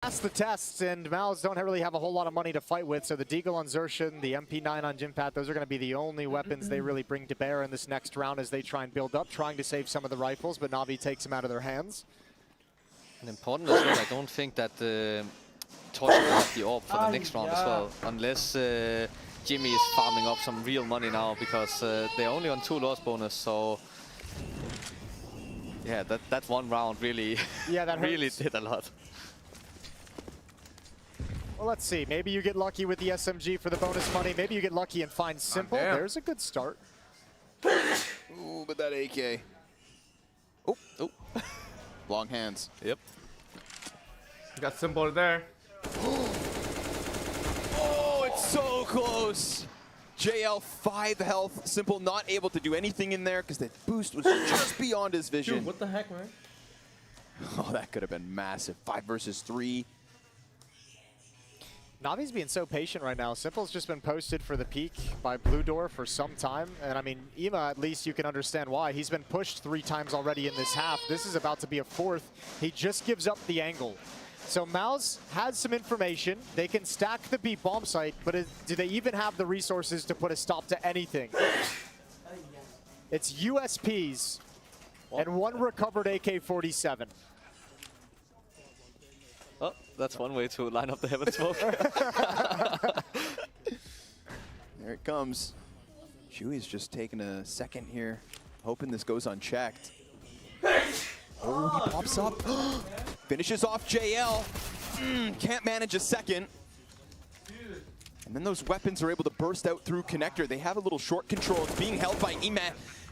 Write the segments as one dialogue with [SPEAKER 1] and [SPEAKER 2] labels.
[SPEAKER 1] passed the tests, and Maus don't really have a whole lot of money to fight with, so the Deagle on Xerxin, the MP9 on Jimpat, those are going to be the only weapons they really bring to bear in this next round as they try and build up, trying to save some of the rifles, but Na'Vi takes them out of their hands.
[SPEAKER 2] And important as well, I don't think that Torch will have the AWP for the next round as well, unless Jimmy is farming up some real money now, because they're only on 2 loss bonus, so yeah, that one round really, that really did a lot.
[SPEAKER 1] Well, let's see. Maybe you get lucky with the SMG for the bonus money. Maybe you get lucky and find Simple. There's a good start.
[SPEAKER 3] Ooh, but that AK. Oh, oh. Long hands.
[SPEAKER 4] Yep. You got Simple there.
[SPEAKER 3] Oh, it's so close. JL 5 health. Simple not able to do anything in there because the boost was just beyond his vision.
[SPEAKER 4] Dude, what the heck, man?
[SPEAKER 3] Oh, that could have been massive. 5 versus 3.
[SPEAKER 1] Navi's being so patient right now. Simple's just been posted for the peak by Blue Door for some time. And I mean, Ema, at least you can understand why. He's been pushed 3 times already in this half. This is about to be a 4th. He just gives up the angle. So Maus has some information. They can stack the B bomb site, but do they even have the resources to put a stop to anything? It's USPs and 1 recovered AK-47.
[SPEAKER 2] Oh, that's one way to line up the heaven smoke.
[SPEAKER 3] There it comes. Chewy's just taking a second here, hoping this goes unchecked. Oh, he pops up. Finishes off JL. Can't manage a second. And then those weapons are able to burst out through connector. They have a little short control. It's being held by Ime.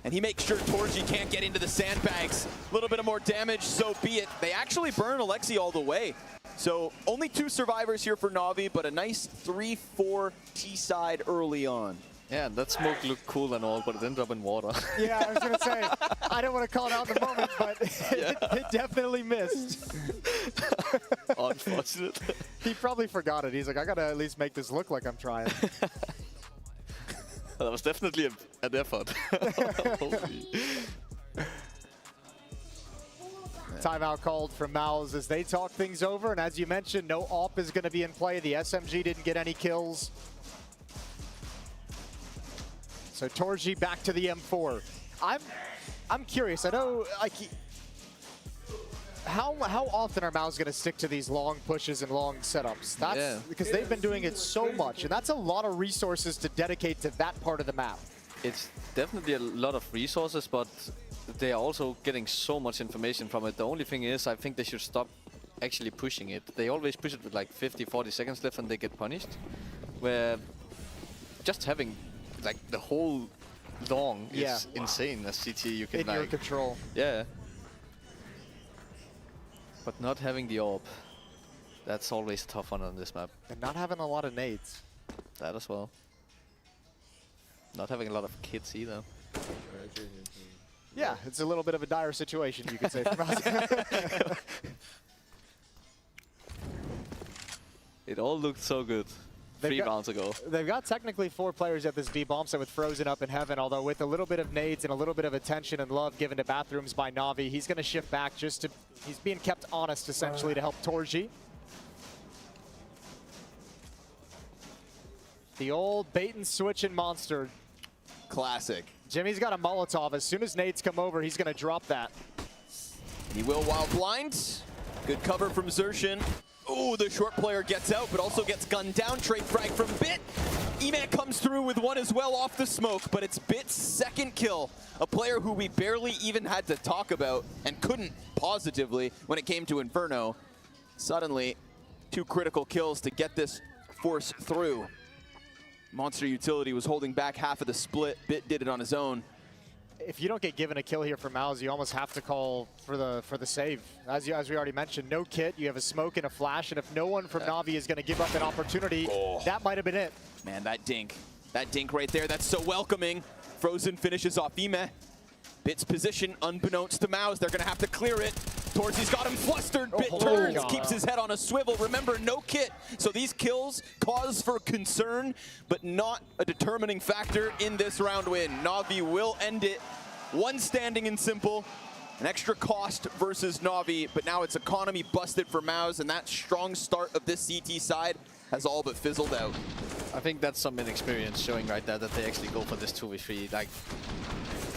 [SPEAKER 3] And he makes sure Torji can't get into the sandbags. A little bit of more damage, so be it. They actually burn Alexi all the way. So only 2 survivors here for Na'Vi, but a nice 3-4 T-side early on.
[SPEAKER 2] Yeah, that smoke looked cool and all, but it ended up in water.
[SPEAKER 1] Yeah, I was going to say, I don't want to call it out in the moment, but it definitely missed.
[SPEAKER 2] Unfortunate.
[SPEAKER 1] He probably forgot it. He's like, I got to at least make this look like I'm trying.
[SPEAKER 2] That was definitely an effort.
[SPEAKER 1] Timeout called from Maus as they talk things over, and as you mentioned, no AWP is going to be in play. The SMG didn't get any kills. So Torji back to the M4. I'm curious. I know, like, how often are Maus going to stick to these long pushes and long setups? That's because they've been doing it so much, and that's a lot of resources to dedicate to that part of the map.
[SPEAKER 2] It's definitely a lot of resources, but they are also getting so much information from it. The only thing is, I think they should stop actually pushing it. They always push it with like 50, 40 seconds left and they get punished. Where just having like the whole long is insane as CT. You can
[SPEAKER 1] in your control.
[SPEAKER 2] Yeah. But not having the AWP, that's always a tough one on this map.
[SPEAKER 1] And not having a lot of nades.
[SPEAKER 2] That as well. Not having a lot of kits either.
[SPEAKER 1] Yeah, it's a little bit of a dire situation, you could say.
[SPEAKER 2] It all looked so good 3 rounds ago.
[SPEAKER 1] They've got technically 4 players at this B bomb set with Frozen up in heaven, although with a little bit of nades and a little bit of attention and love given to bathrooms by Na'Vi, he's going to shift back just to, he's being kept honest essentially to help Torji. The old bait and switch and monster.
[SPEAKER 3] Classic.
[SPEAKER 1] Jimmy's got a Molotov. As soon as nades come over, he's going to drop that.
[SPEAKER 3] He will while blind. Good cover from Xerxin. Ooh, the short player gets out, but also gets gunned down. Trade frag from Bit. E-Man comes through with one as well off the smoke, but it's Bit's second kill. A player who we barely even had to talk about and couldn't positively when it came to Inferno. Suddenly, 2 critical kills to get this force through. Monster Utility was holding back half of the split. Bit did it on his own.
[SPEAKER 1] If you don't get given a kill here from Maus, you almost have to call for the save. As we already mentioned, no kit, you have a smoke and a flash, and if no one from Na'Vi is going to give up an opportunity, that might have been it.
[SPEAKER 3] Man, that dink right there, that's so welcoming. Frozen finishes off Ime. Bit's position, unbeknownst to Maus, they're going to have to clear it. Torzi's got him flustered. Bit turns, keeps his head on a swivel. Remember, no kit. So these kills cause for concern, but not a determining factor in this round win. Na'Vi will end it. 1 standing in Simple. An extra cost versus Na'Vi, but now it's economy busted for MOUZ, and that strong start of this CT side has all but fizzled out.
[SPEAKER 2] I think that's some inexperience showing right there that they actually go for this 2v3. Like,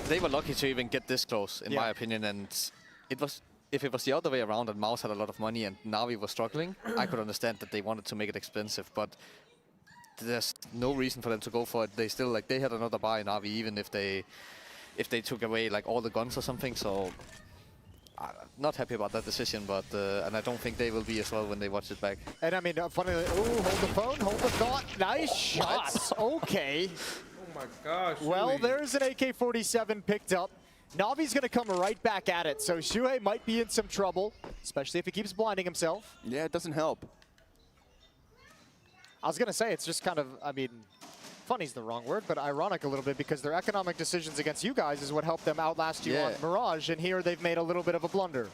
[SPEAKER 2] they were lucky to even get this close, in my opinion, and if it was the other way around and MOUZ had a lot of money and Na'Vi was struggling, I could understand that they wanted to make it expensive, but there's no reason for them to go for it. They still, like, they had another buy in Na'Vi, even if they took away like all the guns or something. So not happy about that decision, but and I don't think they will be as well when they watch it back.
[SPEAKER 1] And I mean, funnily, ooh, hold the phone, hold the thought. Nice shots. Okay.
[SPEAKER 4] Oh my gosh.
[SPEAKER 1] Well,
[SPEAKER 4] Shuhei.
[SPEAKER 1] there's an AK-47 picked up. Na'Vi's going to come right back at it, so Shuhei might be in some trouble, especially if he keeps blinding himself.
[SPEAKER 3] Yeah, it doesn't help.
[SPEAKER 1] I was going to say, it's just kind of, I mean, funny's the wrong word, but ironic a little bit, because their economic decisions against you guys is what helped them outlast you on Mirage, and here they've made a little bit of a blunder.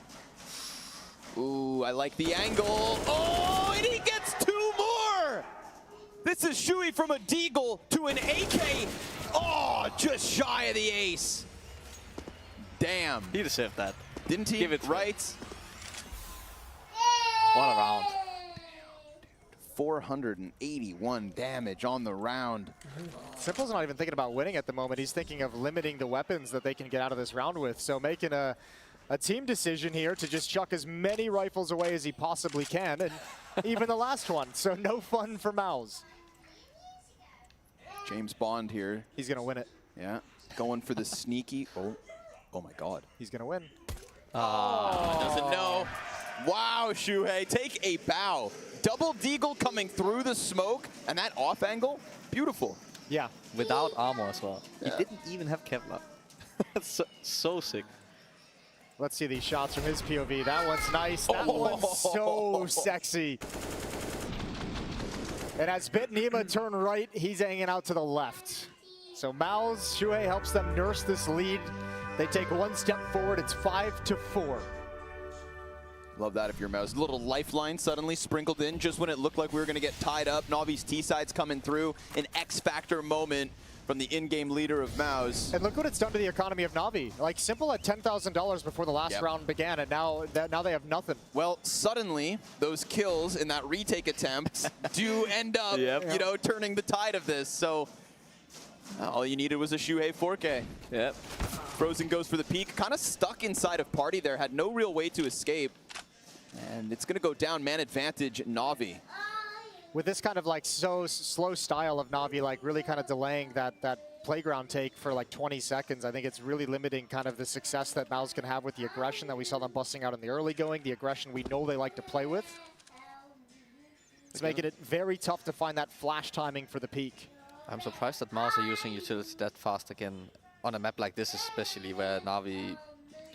[SPEAKER 3] Ooh, I like the angle. Oh, and he gets 2 more! This is Shuhei from a Deagle to an AK. Oh, just shy of the ace. Damn.
[SPEAKER 2] He deserved that.
[SPEAKER 3] Didn't he?
[SPEAKER 2] Give it
[SPEAKER 3] right.
[SPEAKER 2] What a round.
[SPEAKER 3] 481 damage on the round.
[SPEAKER 1] Simple's not even thinking about winning at the moment. He's thinking of limiting the weapons that they can get out of this round with. So making a team decision here to just chuck as many rifles away as he possibly can, and even the last one. So no fun for MOUZ.
[SPEAKER 3] James Bond here.
[SPEAKER 1] He's going to win it.
[SPEAKER 3] Yeah, going for the sneaky. Oh my God.
[SPEAKER 1] He's going to win.
[SPEAKER 3] Doesn't know. Wow, Shuhei, take a bow. Double Deagle coming through the smoke, and that off angle, beautiful.
[SPEAKER 1] Yeah.
[SPEAKER 2] Without armor as well. He didn't even have Kevlar. That's so sick.
[SPEAKER 1] Let's see these shots from his POV. That one's nice. That one's so sexy. And as Bit and Nima turn right, he's hanging out to the left. So MOUZ, Shuhei helps them nurse this lead. They take one step forward. It's 5-4.
[SPEAKER 3] Love that if you're MOUZ. Little lifeline suddenly sprinkled in just when it looked like we were going to get tied up. Na'Vi's T-side's coming through. An X-Factor moment from the in-game leader of MOUZ.
[SPEAKER 1] And look what it's done to the economy of Na'Vi. Like, Simple had $10,000 before the last round began, and now they have nothing.
[SPEAKER 3] Well, suddenly, those kills in that retake attempt do end up, you know, turning the tide of this. So all you needed was a Shuhei 4K.
[SPEAKER 2] Yep.
[SPEAKER 3] Frozen goes for the peak. Kind of stuck inside of Party there. Had no real way to escape. And it's going to go down man advantage Na'Vi.
[SPEAKER 1] With this kind of like so slow style of Na'Vi, like really kind of delaying that playground take for like 20 seconds, I think it's really limiting kind of the success that MOUZ can have with the aggression that we saw them busting out in the early going, the aggression we know they like to play with. It's making it very tough to find that flash timing for the peak.
[SPEAKER 2] I'm surprised that MOUZ are using utility that fast again on a map like this, especially where Na'Vi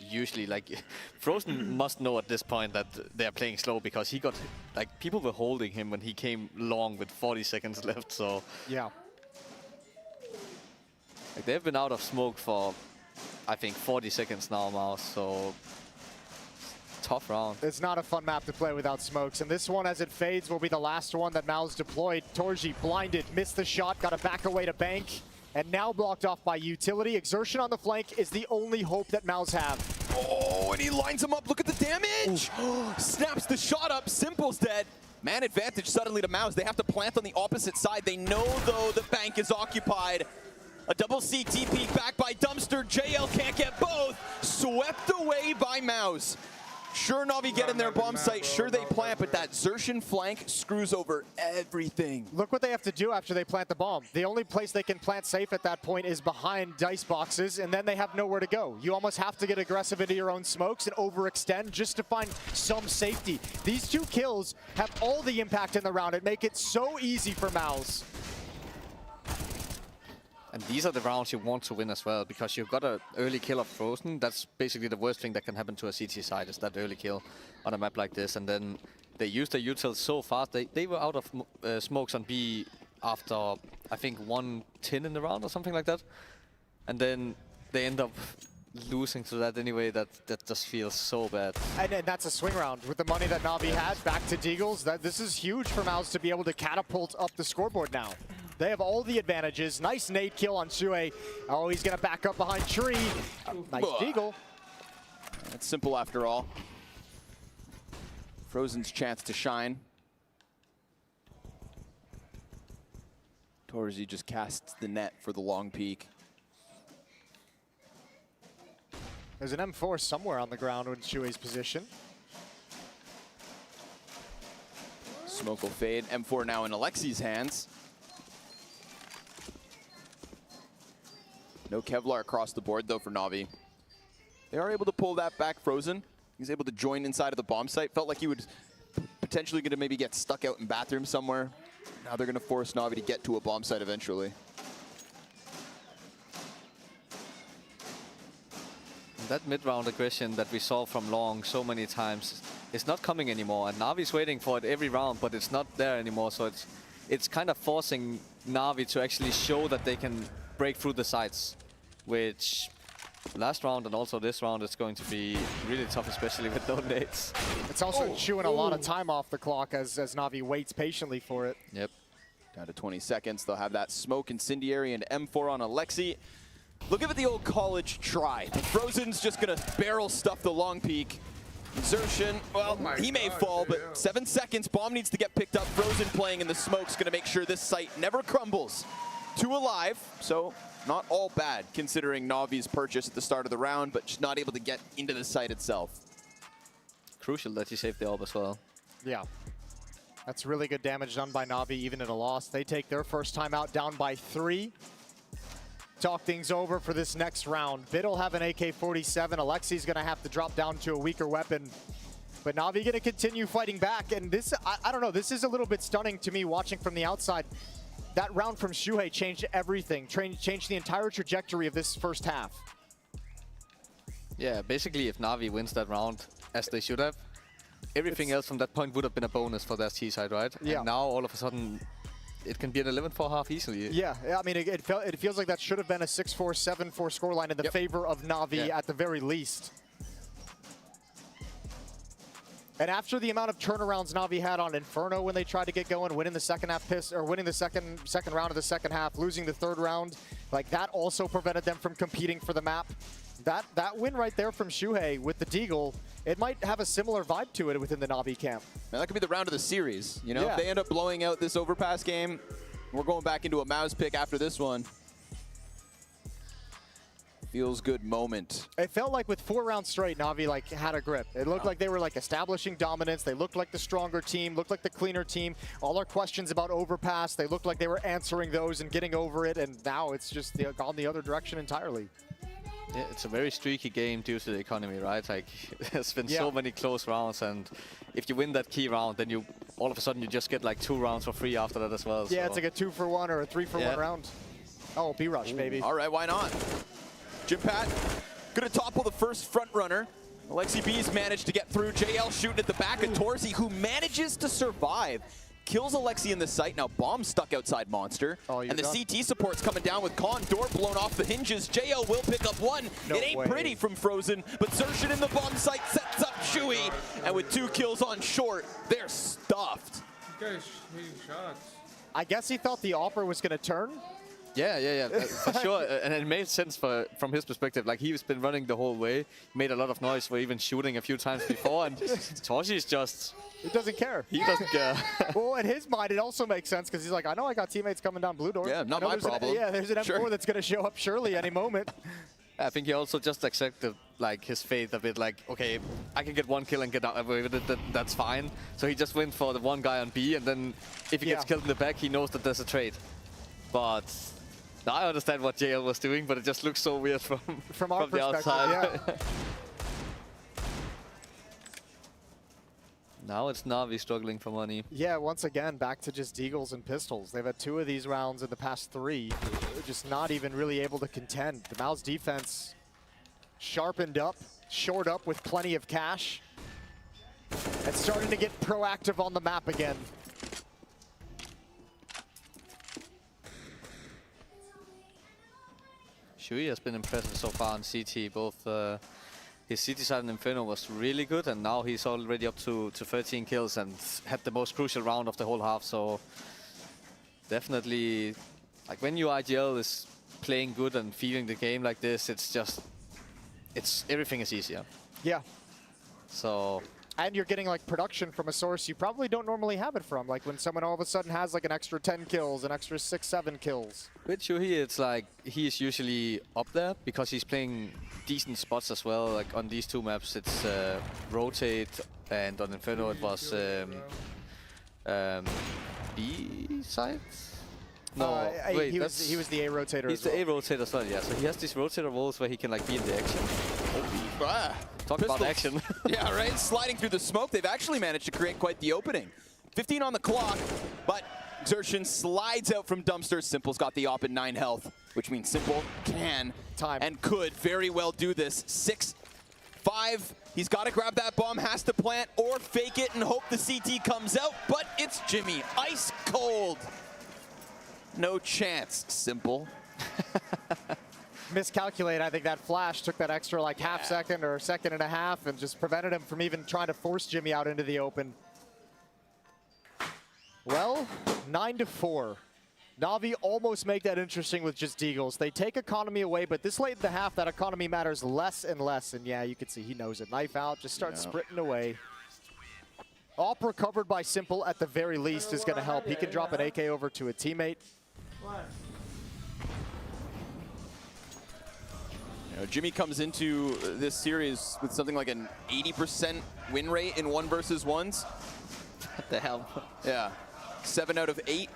[SPEAKER 2] usually, like, Frozen must know at this point that they're playing slow, because he got, like, people were holding him when he came long with 40 seconds left, so.
[SPEAKER 1] Yeah.
[SPEAKER 2] Like, they've been out of smoke for, I think, 40 seconds now, MOUZ, so tough round.
[SPEAKER 1] It's not a fun map to play without smokes, and this one, as it fades, will be the last one that MOUZ deployed. Torji blinded, missed the shot, got to back away to bank, and now blocked off by utility. Exertion on the flank is the only hope that MOUZ have.
[SPEAKER 3] Oh, and he lines him up. Look at the damage. Snaps the shot up. Simple's dead. Man advantage suddenly to MOUZ. They have to plant on the opposite side. They know, though, the bank is occupied. A double CT peek back by Dumpster. JL can't get both. Swept away by MOUZ. Sure, Na'Vi get in their bomb site. Sure, they plant, but that Xertian flank screws over everything.
[SPEAKER 1] Look what they have to do after they plant the bomb. The only place they can plant safe at that point is behind dice boxes, and then they have nowhere to go. You almost have to get aggressive into your own smokes and overextend just to find some safety. These 2 kills have all the impact in the round and make it so easy for MOUZ.
[SPEAKER 2] And these are the rounds you want to win as well, because you've got an early kill of Frozen. That's basically the worst thing that can happen to a CT side, is that early kill on a map like this. And then they used their utils so fast. They were out of smokes on B after, I think, 1:10 in the round or something like that. And then they end up losing to that anyway. That just feels so bad.
[SPEAKER 1] And that's a swing round with the money that Na'Vi had back to Deagles. This is huge for MOUZ to be able to catapult up the scoreboard now. They have all the advantages. Nice nade kill on Shuhei. Oh, he's going to back up behind Tree. Nice Deagle.
[SPEAKER 3] It's simple after all. Frozen's chance to shine. Torzi just casts the net for the long peak.
[SPEAKER 1] There's an M4 somewhere on the ground in Shui's position.
[SPEAKER 3] Smoke will fade. M4 now in Alexi's hands. No Kevlar across the board, though, for Na'Vi. They are able to pull that back. Frozen. He's able to join inside of the bomb site. Felt like he would potentially going to maybe get stuck out in bathroom somewhere. Now they're going to force Na'Vi to get to a bomb site eventually.
[SPEAKER 2] That mid-round aggression that we saw from Long so many times is not coming anymore. And Na'Vi's waiting for it every round, but it's not there anymore. So it's kind of forcing Na'Vi to actually show that they can break through the sites, which last round and also this round is going to be really tough, especially with no nades.
[SPEAKER 1] It's also chewing a lot of time off the clock as Na'Vi waits patiently for it.
[SPEAKER 2] Yep.
[SPEAKER 3] Down to 20 seconds. They'll have that smoke incendiary and M4 on Alexi. Look at the old college try. Frozen's just going to barrel stuff the long peak. Xertion, well, he may fall, but 7 seconds. Bomb needs to get picked up. Frozen playing in the smoke's going to make sure this site never crumbles. 2 alive, so not all bad considering Na'Vi's purchase at the start of the round, but just not able to get into the site itself.
[SPEAKER 2] Crucial that he saved the orb as well.
[SPEAKER 1] Yeah. That's really good damage done by Na'Vi, even at a loss. They take their first time out down by 3. Talk things over for this next round. Bid'll have an AK-47. Alexi's going to have to drop down to a weaker weapon. But Na'Vi going to continue fighting back. And this, I don't know, this is a little bit stunning to me watching from the outside. That round from Shuhei changed everything, changed the entire trajectory of this first half.
[SPEAKER 2] Yeah, basically if Na'Vi wins that round, as they should have, everything else from that point would have been a bonus for their T side, right?
[SPEAKER 1] Yeah.
[SPEAKER 2] And now all of a sudden, it can be an 11-4 half easily.
[SPEAKER 1] Yeah, I mean, it feels like that should have been a 6-4, 7-4 scoreline in the favor of Na'Vi at the very least. And after the amount of turnarounds Na'Vi had on Inferno when they tried to get going, winning the second half winning the second round of the second half, losing the third round, like that also prevented them from competing for the map. That win right there from Shuhei with the Deagle, it might have a similar vibe to it within the Na'Vi camp.
[SPEAKER 3] Now, that could be the round of the series. You know,
[SPEAKER 1] Yeah.
[SPEAKER 3] if they end up blowing out this overpass game, we're going back into a mouse pick after this one. Feels good moment.
[SPEAKER 1] It felt like with 4 rounds straight, Na'Vi like had a grip. It looked like they were like establishing dominance. They looked like the stronger team, looked like the cleaner team. All our questions about overpass, they looked like they were answering those and getting over it. And now it's just gone the other direction entirely.
[SPEAKER 2] Yeah, it's a very streaky game due to the economy, right? Like, there's been so many close rounds, and if you win that key round, then you all of a sudden you just get like 2 rounds for free after that as well.
[SPEAKER 1] Yeah,
[SPEAKER 2] so.
[SPEAKER 1] it's like a 2-for-1 or a 3-for-1 round. Oh, B-Rush, baby.
[SPEAKER 3] All right, why not? Jim Pat, gonna topple the first front runner. Alexi B's managed to get through. JL shooting at the back of Torzi, who manages to survive. Kills Alexi in the site. Now bomb stuck outside Monster. And the CT support's coming down with Con. Door blown off the hinges. JL will pick up 1. It ain't pretty from Frozen, but Xertion in the bomb site sets up Shui. And with 2 kills on short, they're stuffed.
[SPEAKER 4] You guys hitting shots.
[SPEAKER 1] I guess he thought the offer was going to turn.
[SPEAKER 2] Yeah, for sure. And it made sense from his perspective. Like, he's been running the whole way, made a lot of noise for even shooting a few times before, and Torzi's just...
[SPEAKER 1] He doesn't care.
[SPEAKER 2] He doesn't care.
[SPEAKER 1] Well, in his mind, it also makes sense because he's like, I know I got teammates coming down blue door.
[SPEAKER 3] Yeah, not my problem.
[SPEAKER 1] There's an M4 that's going to show up surely any moment.
[SPEAKER 2] I think he also just accepted like his fate a bit, like, okay, I can get 1 kill and get out away with it, that's fine. So he just went for the 1 guy on B, and then if he gets killed in the back, he knows that there's a trade. But now I understand what JL was doing, but it just looks so weird from
[SPEAKER 1] our
[SPEAKER 2] the
[SPEAKER 1] perspective,
[SPEAKER 2] outside. Yeah. Now it's Na'Vi struggling for money.
[SPEAKER 1] Yeah, once again, back to just Deagles and Pistols. They've had 2 of these rounds in the past 3. They're just not even really able to contend. The Mao's defense sharpened up, shored up with plenty of cash, and starting to get proactive on the map again.
[SPEAKER 2] Shui has been impressive so far on CT. Both his CT side and Inferno was really good, and now he's already up to 13 kills and had the most crucial round of the whole half. So definitely, like, when your IGL is playing good and feeling the game like this, it's just, everything is easier.
[SPEAKER 1] Yeah.
[SPEAKER 2] So
[SPEAKER 1] And you're getting like production from a source you probably don't normally have it from. Like when someone all of a sudden has like an extra 10 kills, an extra 6, 7 kills.
[SPEAKER 2] with Shuhei, it's like he's usually up there because he's playing decent spots as well. Like on these two maps, it's rotate, and on Inferno it was B side. No, wait,
[SPEAKER 1] he was the A rotator.
[SPEAKER 2] He's
[SPEAKER 1] as
[SPEAKER 2] the
[SPEAKER 1] well.
[SPEAKER 2] A rotator as well, yeah. So he has these rotator roles where he can like be in the action. Talk about action.
[SPEAKER 3] Yeah, right? Sliding through the smoke, they've actually managed to create quite the opening. 15 on the clock, but Xertion slides out from Dumpster. Simple's got the op at 9 health, which means Simple can and could very well do this. 6-5. He's got to grab that bomb, has to plant or fake it and hope the CT comes out, but it's Jimmy. Ice cold. No chance, Simple.
[SPEAKER 1] Miscalculate. I think that flash took that extra like half second or a second and a half and just prevented him from even trying to force Jimmy out into the open. Well, 9-4. Na'Vi almost make that interesting with just Deagles. They take economy away, but this late in the half, that economy matters less and less. And yeah, you can see he knows it. Knife out, just start sprinting away. Op recovered by Simple at the very least is going to help. He can drop an AK over to a teammate.
[SPEAKER 3] Jimmy comes into this series with something like an 80% win rate in 1v1s.
[SPEAKER 2] What the hell?
[SPEAKER 3] Yeah, 7 out of 8.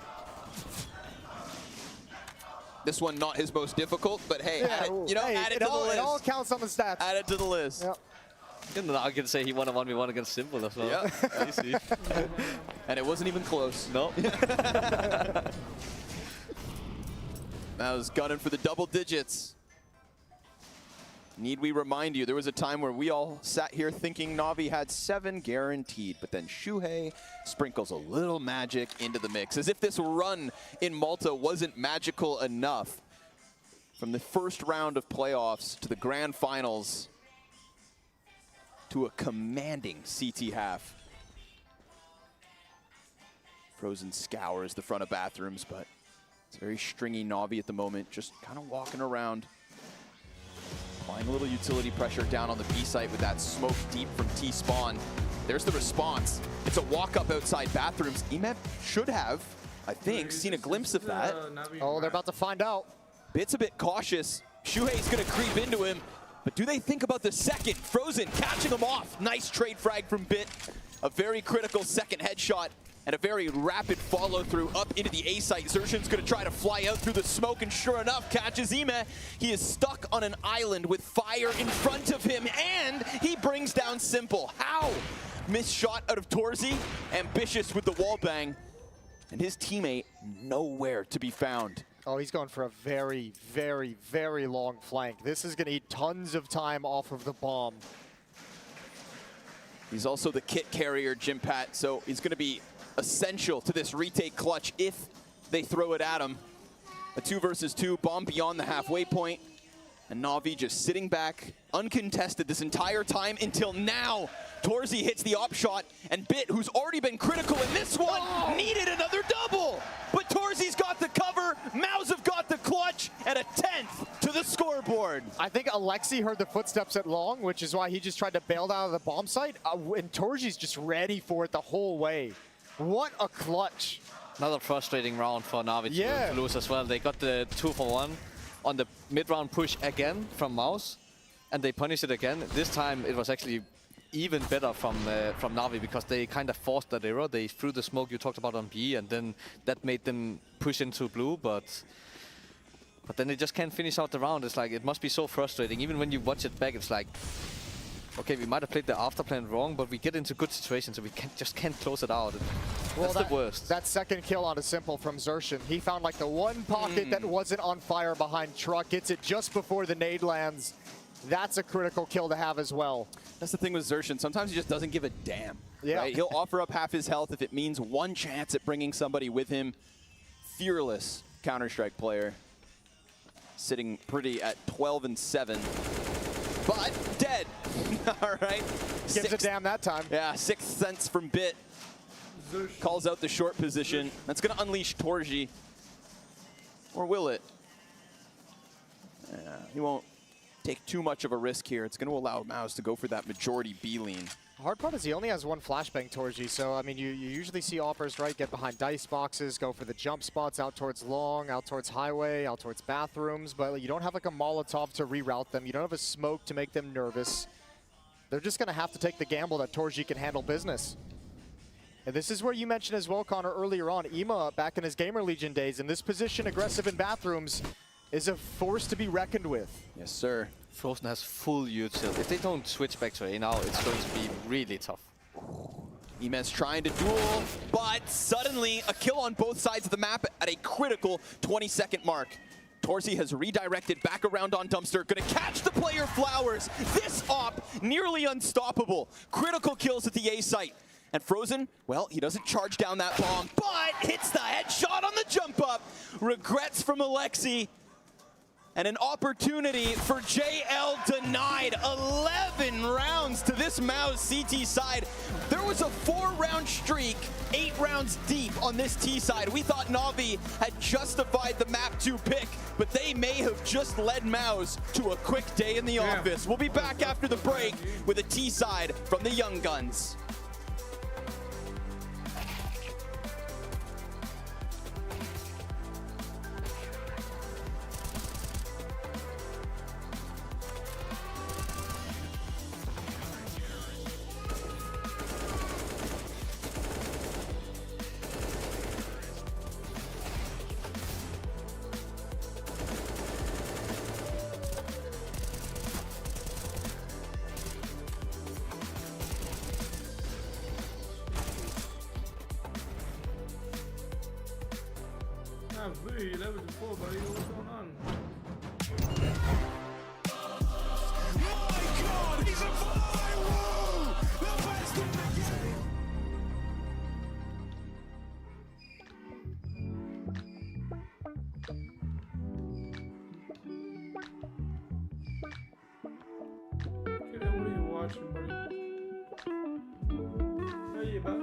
[SPEAKER 3] This one not his most difficult, but hey,
[SPEAKER 1] Yeah,
[SPEAKER 3] add it to the list.
[SPEAKER 1] It all counts on the stats.
[SPEAKER 3] Add it to the list.
[SPEAKER 1] Yep.
[SPEAKER 2] And I can say he won a 1v1 against Simple as well.
[SPEAKER 3] Yeah.
[SPEAKER 2] Easy.
[SPEAKER 3] And it wasn't even close.
[SPEAKER 2] No.
[SPEAKER 3] That was gunning for the double digits. Need we remind you, there was a time where we all sat here thinking Na'Vi had 7 guaranteed, but then Shuhei sprinkles a little magic into the mix, as if this run in Malta wasn't magical enough. From the first round of playoffs to the grand finals to a commanding CT half. Frozen scours the front of bathrooms, but it's very stringy Na'Vi at the moment, just kind of walking around. Applying a little utility pressure down on the B site with that smoke deep from T-spawn. There's the response. It's a walk-up outside bathrooms. Emet should have, I think, seen a glimpse of that.
[SPEAKER 1] Oh, they're about to find out.
[SPEAKER 3] Bit's a bit cautious. Shuhei's gonna creep into him, but do they think about the second? Frozen catching him off. Nice trade frag from Bit. A very critical second headshot and a very rapid follow-through up into the A site. Xertion's gonna try to fly out through the smoke, and sure enough, catches Ime. He is stuck on an island with fire in front of him, and he brings down Simple. How? Missed shot out of Torzi, ambitious with the wall bang, and his teammate nowhere to be found.
[SPEAKER 1] Oh, he's going for a very, very, very long flank. This is gonna eat tons of time off of the bomb.
[SPEAKER 3] He's also the kit carrier, Jimpat, so he's gonna be essential to this retake clutch if they throw it at him. A 2 versus 2, bomb beyond the halfway point, and Na'Vi just sitting back, uncontested this entire time until now. Torzi hits the op shot, and Bit, who's already been critical in this one, needed another double. But Torzi's got the cover, Maus have got the clutch, and a 10th to the scoreboard.
[SPEAKER 1] I think Alexi heard the footsteps at long, which is why he just tried to bail out of the bomb site, and Torzi's just ready for it the whole way. What a clutch.
[SPEAKER 2] Another frustrating round for Na'Vi to lose as well. They got the 2-for-1 on the mid-round push again from Maus, and they punished it again. This time it was actually even better from Na'Vi because they kind of forced that error. They threw the smoke you talked about on B, and then that made them push into blue, but then they just can't finish out the round. It's like, it must be so frustrating. Even when you watch it back, it's like, okay, we might have played the after plan wrong, but we get into good situations, so we just can't close it out. Well, that's the worst.
[SPEAKER 1] That second kill on a Simple from Xertion, he found like the one pocket that wasn't on fire behind Truck, gets it just before the nade lands. That's a critical kill to have as well.
[SPEAKER 3] That's the thing with Xertion. Sometimes he just doesn't give a damn.
[SPEAKER 1] Yeah.
[SPEAKER 3] Right? He'll offer up half his health if it means one chance at bringing somebody with him. Fearless Counter-Strike player. Sitting pretty at 12-7. But dead. All right.
[SPEAKER 1] Gives a damn that time.
[SPEAKER 3] Yeah, 6th sense from Bit. Calls out the short position. That's going to unleash Torji. Or will it? He won't take too much of a risk here. It's going to allow Mouse to go for that majority B lean.
[SPEAKER 1] Hard part is he only has one flashbang towards you, so I mean, you usually see Oppers, right, get behind dice boxes, go for the jump spots out towards long, out towards highway, out towards bathrooms, but you don't have like a Molotov to reroute them. You don't have a smoke to make them nervous. They're just going to have to take the gamble that Torji can handle business. And this is where you mentioned as well, Connor, earlier on, Ima, back in his Gamer Legion days, in this position, aggressive in bathrooms, is a force to be reckoned with.
[SPEAKER 3] Yes, sir.
[SPEAKER 2] Frozen has full util. If they don't switch back to A now, it's going to be really tough.
[SPEAKER 3] Imes trying to duel, but suddenly a kill on both sides of the map at a critical 20-second mark. Torzi has redirected back around on Dumpster, gonna catch the player Flowers. This op, nearly unstoppable. Critical kills at the A site. And Frozen, well, he doesn't charge down that bomb, but hits the headshot on the jump up. Regrets from Alexi. And an opportunity for JL denied. 11 rounds to this Mao's CT side. There was a 4-round streak, 8 rounds deep on this T side. We thought Na'Vi had justified the map 2 pick, but they may have just led Mao's to a quick day in the office. We'll be back after the break with a T side from the Young Guns.
[SPEAKER 4] V, level 4, buddy. What's going on?
[SPEAKER 5] My God, he's a viral! The best in the game!
[SPEAKER 4] Okay, what are you watching, buddy? Hey, bud.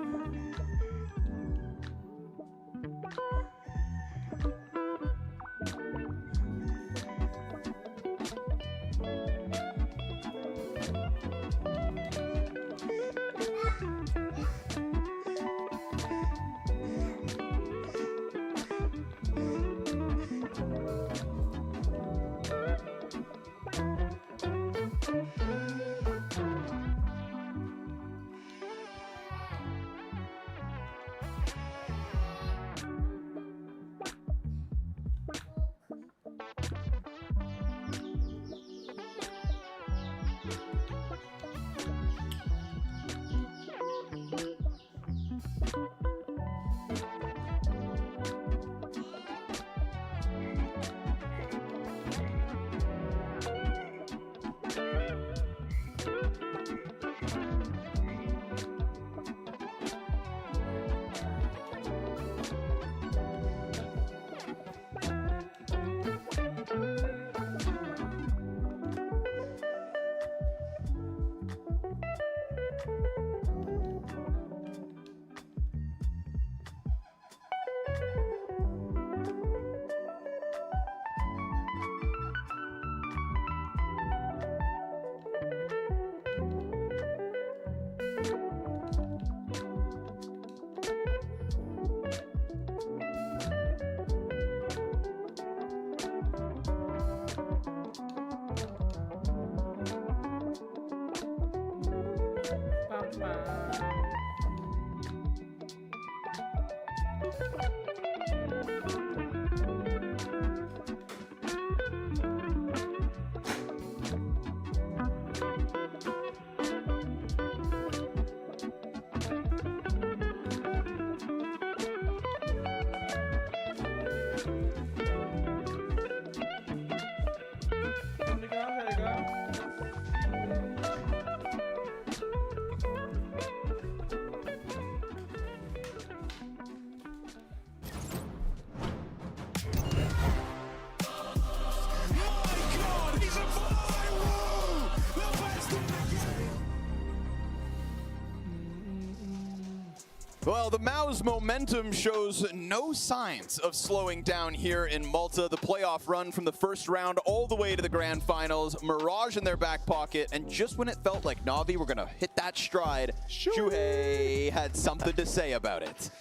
[SPEAKER 3] Well, the Mao's momentum shows no signs of slowing down here in Malta. The playoff run from the first round all the way to the grand finals. Mirage in their back pocket, and just when it felt like Na'Vi were gonna hit that stride, Shuhei had something to say about it.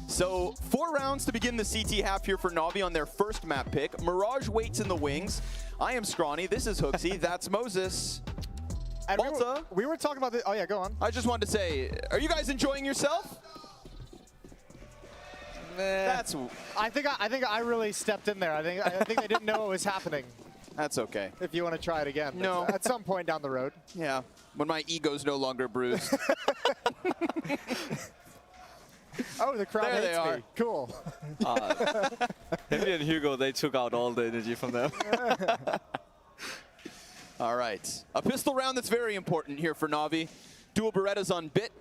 [SPEAKER 3] So 4 rounds to begin the CT half here for Na'Vi on their first map pick. Mirage waits in the wings. I am Scrawny, this is Hooksy, that's Moses.
[SPEAKER 1] And
[SPEAKER 3] Malta.
[SPEAKER 1] we were talking about this. Oh yeah, go on.
[SPEAKER 3] I just wanted to say, are you guys enjoying yourself? That's
[SPEAKER 1] I think I really stepped in there. I think they didn't know what was happening.
[SPEAKER 3] that's okay.
[SPEAKER 1] If you want to try it again.
[SPEAKER 3] No.
[SPEAKER 1] At some point down the road.
[SPEAKER 3] Yeah, when my ego's no longer bruised.
[SPEAKER 1] Oh, the crowd
[SPEAKER 3] There they
[SPEAKER 1] hates
[SPEAKER 3] are.
[SPEAKER 1] me. Cool.
[SPEAKER 2] Henry and Hugo, they took out all the energy from them.
[SPEAKER 3] All right, a pistol round that's very important here for Na'Vi. Dual Berettas on Bit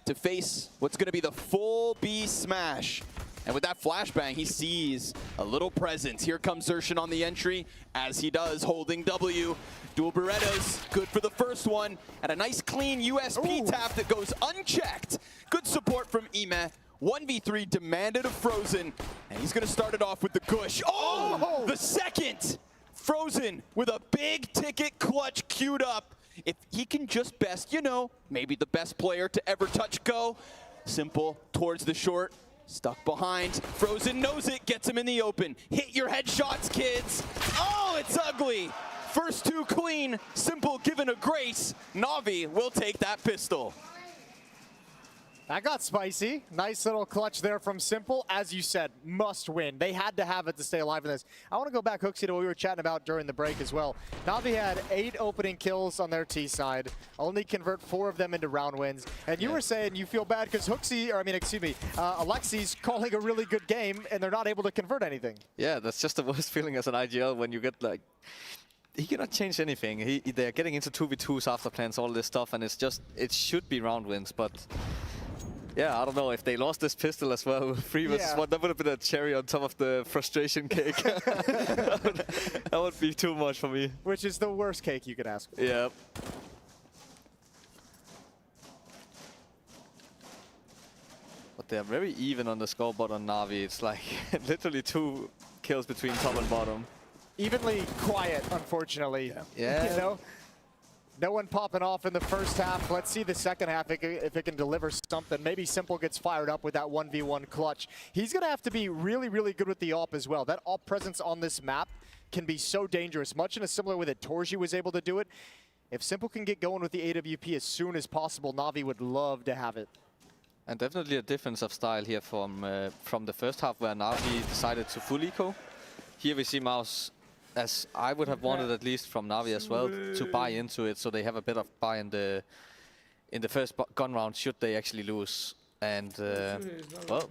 [SPEAKER 3] to face what's going to be the full B smash. And with that flashbang, he sees a little presence. Here comes Zershin on the entry, as he does, holding W. Dual Berettas, good for the first one. And a nice clean USP tap that goes unchecked. Good support from Ime. 1v3 demanded of Frozen. And he's going to start it off with the Gush. Oh, the second! Frozen with a big ticket clutch queued up. If he can just best, you know, maybe the best player to ever touch Go. Simple towards the short. Stuck behind. Frozen knows it, gets him in the open. Hit your headshots, kids. Oh, it's ugly. First 2 clean. Simple given a grace. Na'Vi will take that pistol.
[SPEAKER 1] That got spicy. Nice little clutch there from Simple. As you said, must win. They had to have it to stay alive in this. I want to go back, Hooksy, to what we were chatting about during the break as well. Na'Vi had 8 opening kills on their T side. Only convert 4 of them into round wins. And you were saying you feel bad because Alexi's calling a really good game and they're not able to convert anything.
[SPEAKER 2] Yeah, that's just the worst feeling as an IGL when you get like... He cannot change anything. They're getting into 2v2s after plans, all this stuff, and it's just... It should be round wins, but... Yeah, I don't know. If they lost this pistol as well, 3 versus 1, that would have been a cherry on top of the frustration cake. that would be too much for me.
[SPEAKER 1] Which is the worst cake you could ask for.
[SPEAKER 2] Yeah. But they're very even on the scoreboard on Na'Vi. It's like literally 2 kills between top and bottom.
[SPEAKER 1] Evenly quiet, unfortunately.
[SPEAKER 2] Yeah.
[SPEAKER 1] You know? No one popping off in the first half. Let's see the second half if it can deliver something. Maybe Simple gets fired up with that 1v1 clutch. He's going to have to be really, really good with the AWP as well. That AWP presence on this map can be so dangerous. Much in a similar way that Torji was able to do it. If Simple can get going with the AWP as soon as possible, Na'Vi would love to have it.
[SPEAKER 2] And definitely a difference of style here from the first half where Na'Vi decided to full eco. Here we see Mouse, as I would have wanted at least from Na'Vi as well, to buy into it so they have a bit of buy in the first gun round should they actually lose. And well,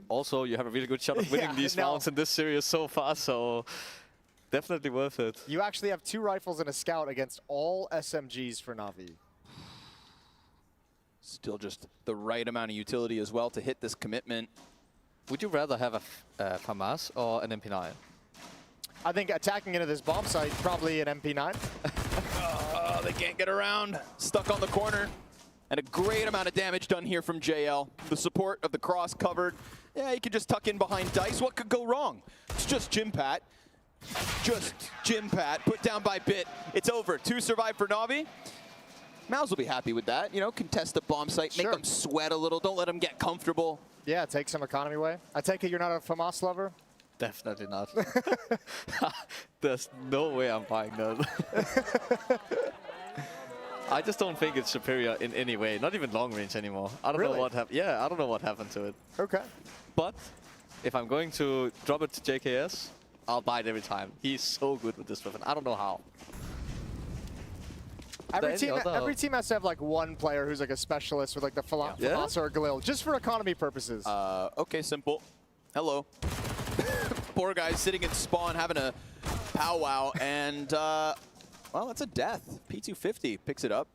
[SPEAKER 2] also you have a really good shot of winning these rounds in this series so far, so definitely worth it.
[SPEAKER 1] You actually have 2 rifles and a scout against all SMGs for Na'Vi.
[SPEAKER 3] Still just the right amount of utility as well to hit this commitment.
[SPEAKER 2] Would you rather have a FAMAS or an MP9?
[SPEAKER 1] I think attacking into this bomb site, probably an MP9.
[SPEAKER 3] Oh, they can't get around. Stuck on the corner. And a great amount of damage done here from JL. The support of the cross covered. Yeah, he could just tuck in behind Dice. What could go wrong? It's just Jim Pat. Just Jim Pat. Put down by Bit. It's over. 2 survive for Na'Vi. Mouse will be happy with that. You know, contest the bomb site, make them sweat a little. Don't let them get comfortable.
[SPEAKER 1] Yeah, take some economy away. I take it you're not a FAMAS lover?
[SPEAKER 2] Definitely not. There's no way I'm buying that. I just don't think it's superior in any way. Not even long range anymore. I don't know what happened. Yeah, I don't know what happened to it.
[SPEAKER 1] Okay.
[SPEAKER 2] But if I'm going to drop it to JKS, I'll buy it every time. He's so good with this weapon. I don't know how.
[SPEAKER 1] Every team has to have like one player who's like a specialist with like the FAMAS or Galil, just for economy purposes.
[SPEAKER 3] Okay, Simple. Hello. Poor guy sitting in spawn having a powwow, and well, that's a death. P250 picks it up.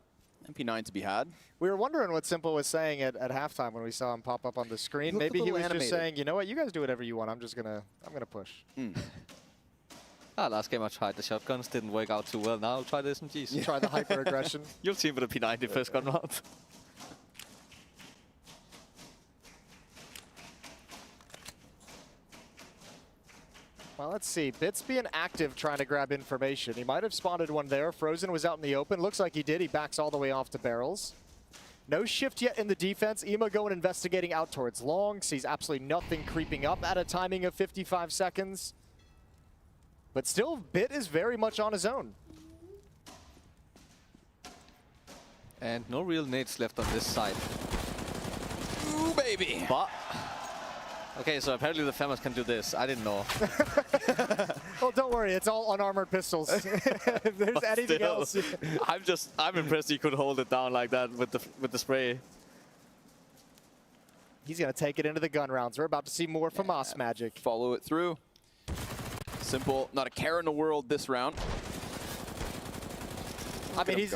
[SPEAKER 3] MP9 to be had.
[SPEAKER 1] We were wondering what Simple was saying at halftime when we saw him pop up on the screen. Maybe he was just saying, you know what, you guys do whatever you want. I'm gonna push.
[SPEAKER 2] Last game I tried the shotguns, didn't work out too well. Now I'll try the SMGs.
[SPEAKER 1] Try the hyper aggression.
[SPEAKER 2] You'll see him with a P90 first gun round.
[SPEAKER 1] Well, let's see. Bit's being active trying to grab information. He might have spotted one there. Frozen was out in the open. Looks like he did. He backs all the way off to barrels. No shift yet in the defense. Ema going investigating out towards long. Sees absolutely nothing creeping up at a timing of 55 seconds. But still, Bit is very much on his own.
[SPEAKER 2] And no real nades left on this side.
[SPEAKER 3] Ooh, baby.
[SPEAKER 2] But okay, so apparently the Famous can do this. I didn't know.
[SPEAKER 1] Well, don't worry. It's all unarmored pistols. If there's
[SPEAKER 2] But
[SPEAKER 1] anything
[SPEAKER 2] still,
[SPEAKER 1] else.
[SPEAKER 2] I'm impressed he could hold it down like that with the spray.
[SPEAKER 1] He's going to take it into the gun rounds. We're about to see more from Moss Magic.
[SPEAKER 3] Follow it through. Simple, not a care in the world this round.
[SPEAKER 1] I mean,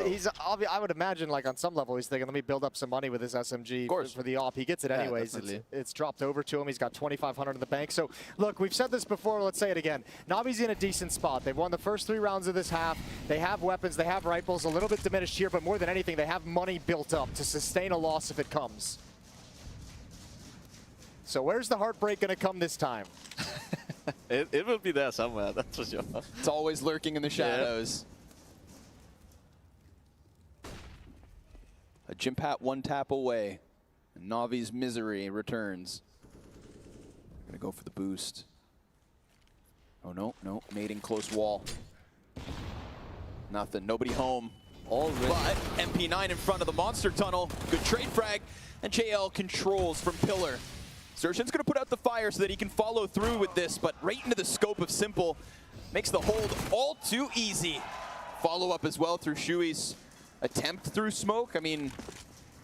[SPEAKER 1] I would imagine, like, on some level, he's thinking, let me build up some money with this SMG for the op. He gets it anyways. It's dropped over to him. He's got 2,500 in the bank. So, look, we've said this before. Let's say it again. Navi's in a decent spot. They've won the first 3 rounds of this half. They have weapons. They have rifles. A little bit diminished here, but more than anything, they have money built up to sustain a loss if it comes. So where's the heartbreak going to come this time?
[SPEAKER 2] It will be there somewhere, that's for sure.
[SPEAKER 3] It's always lurking in the shadows. A Jimpat one tap away. And Navi's misery returns. Gonna go for the boost. Oh, no. Mating close wall. Nothing. Nobody home.
[SPEAKER 2] Already.
[SPEAKER 3] But MP9 in front of the monster tunnel. Good trade frag. And JL controls from Pillar. Zershin's gonna put out the fire so that he can follow through with this, but right into the scope of Simple. Makes the hold all too easy. Follow up as well through Shui's attempt through smoke. I mean,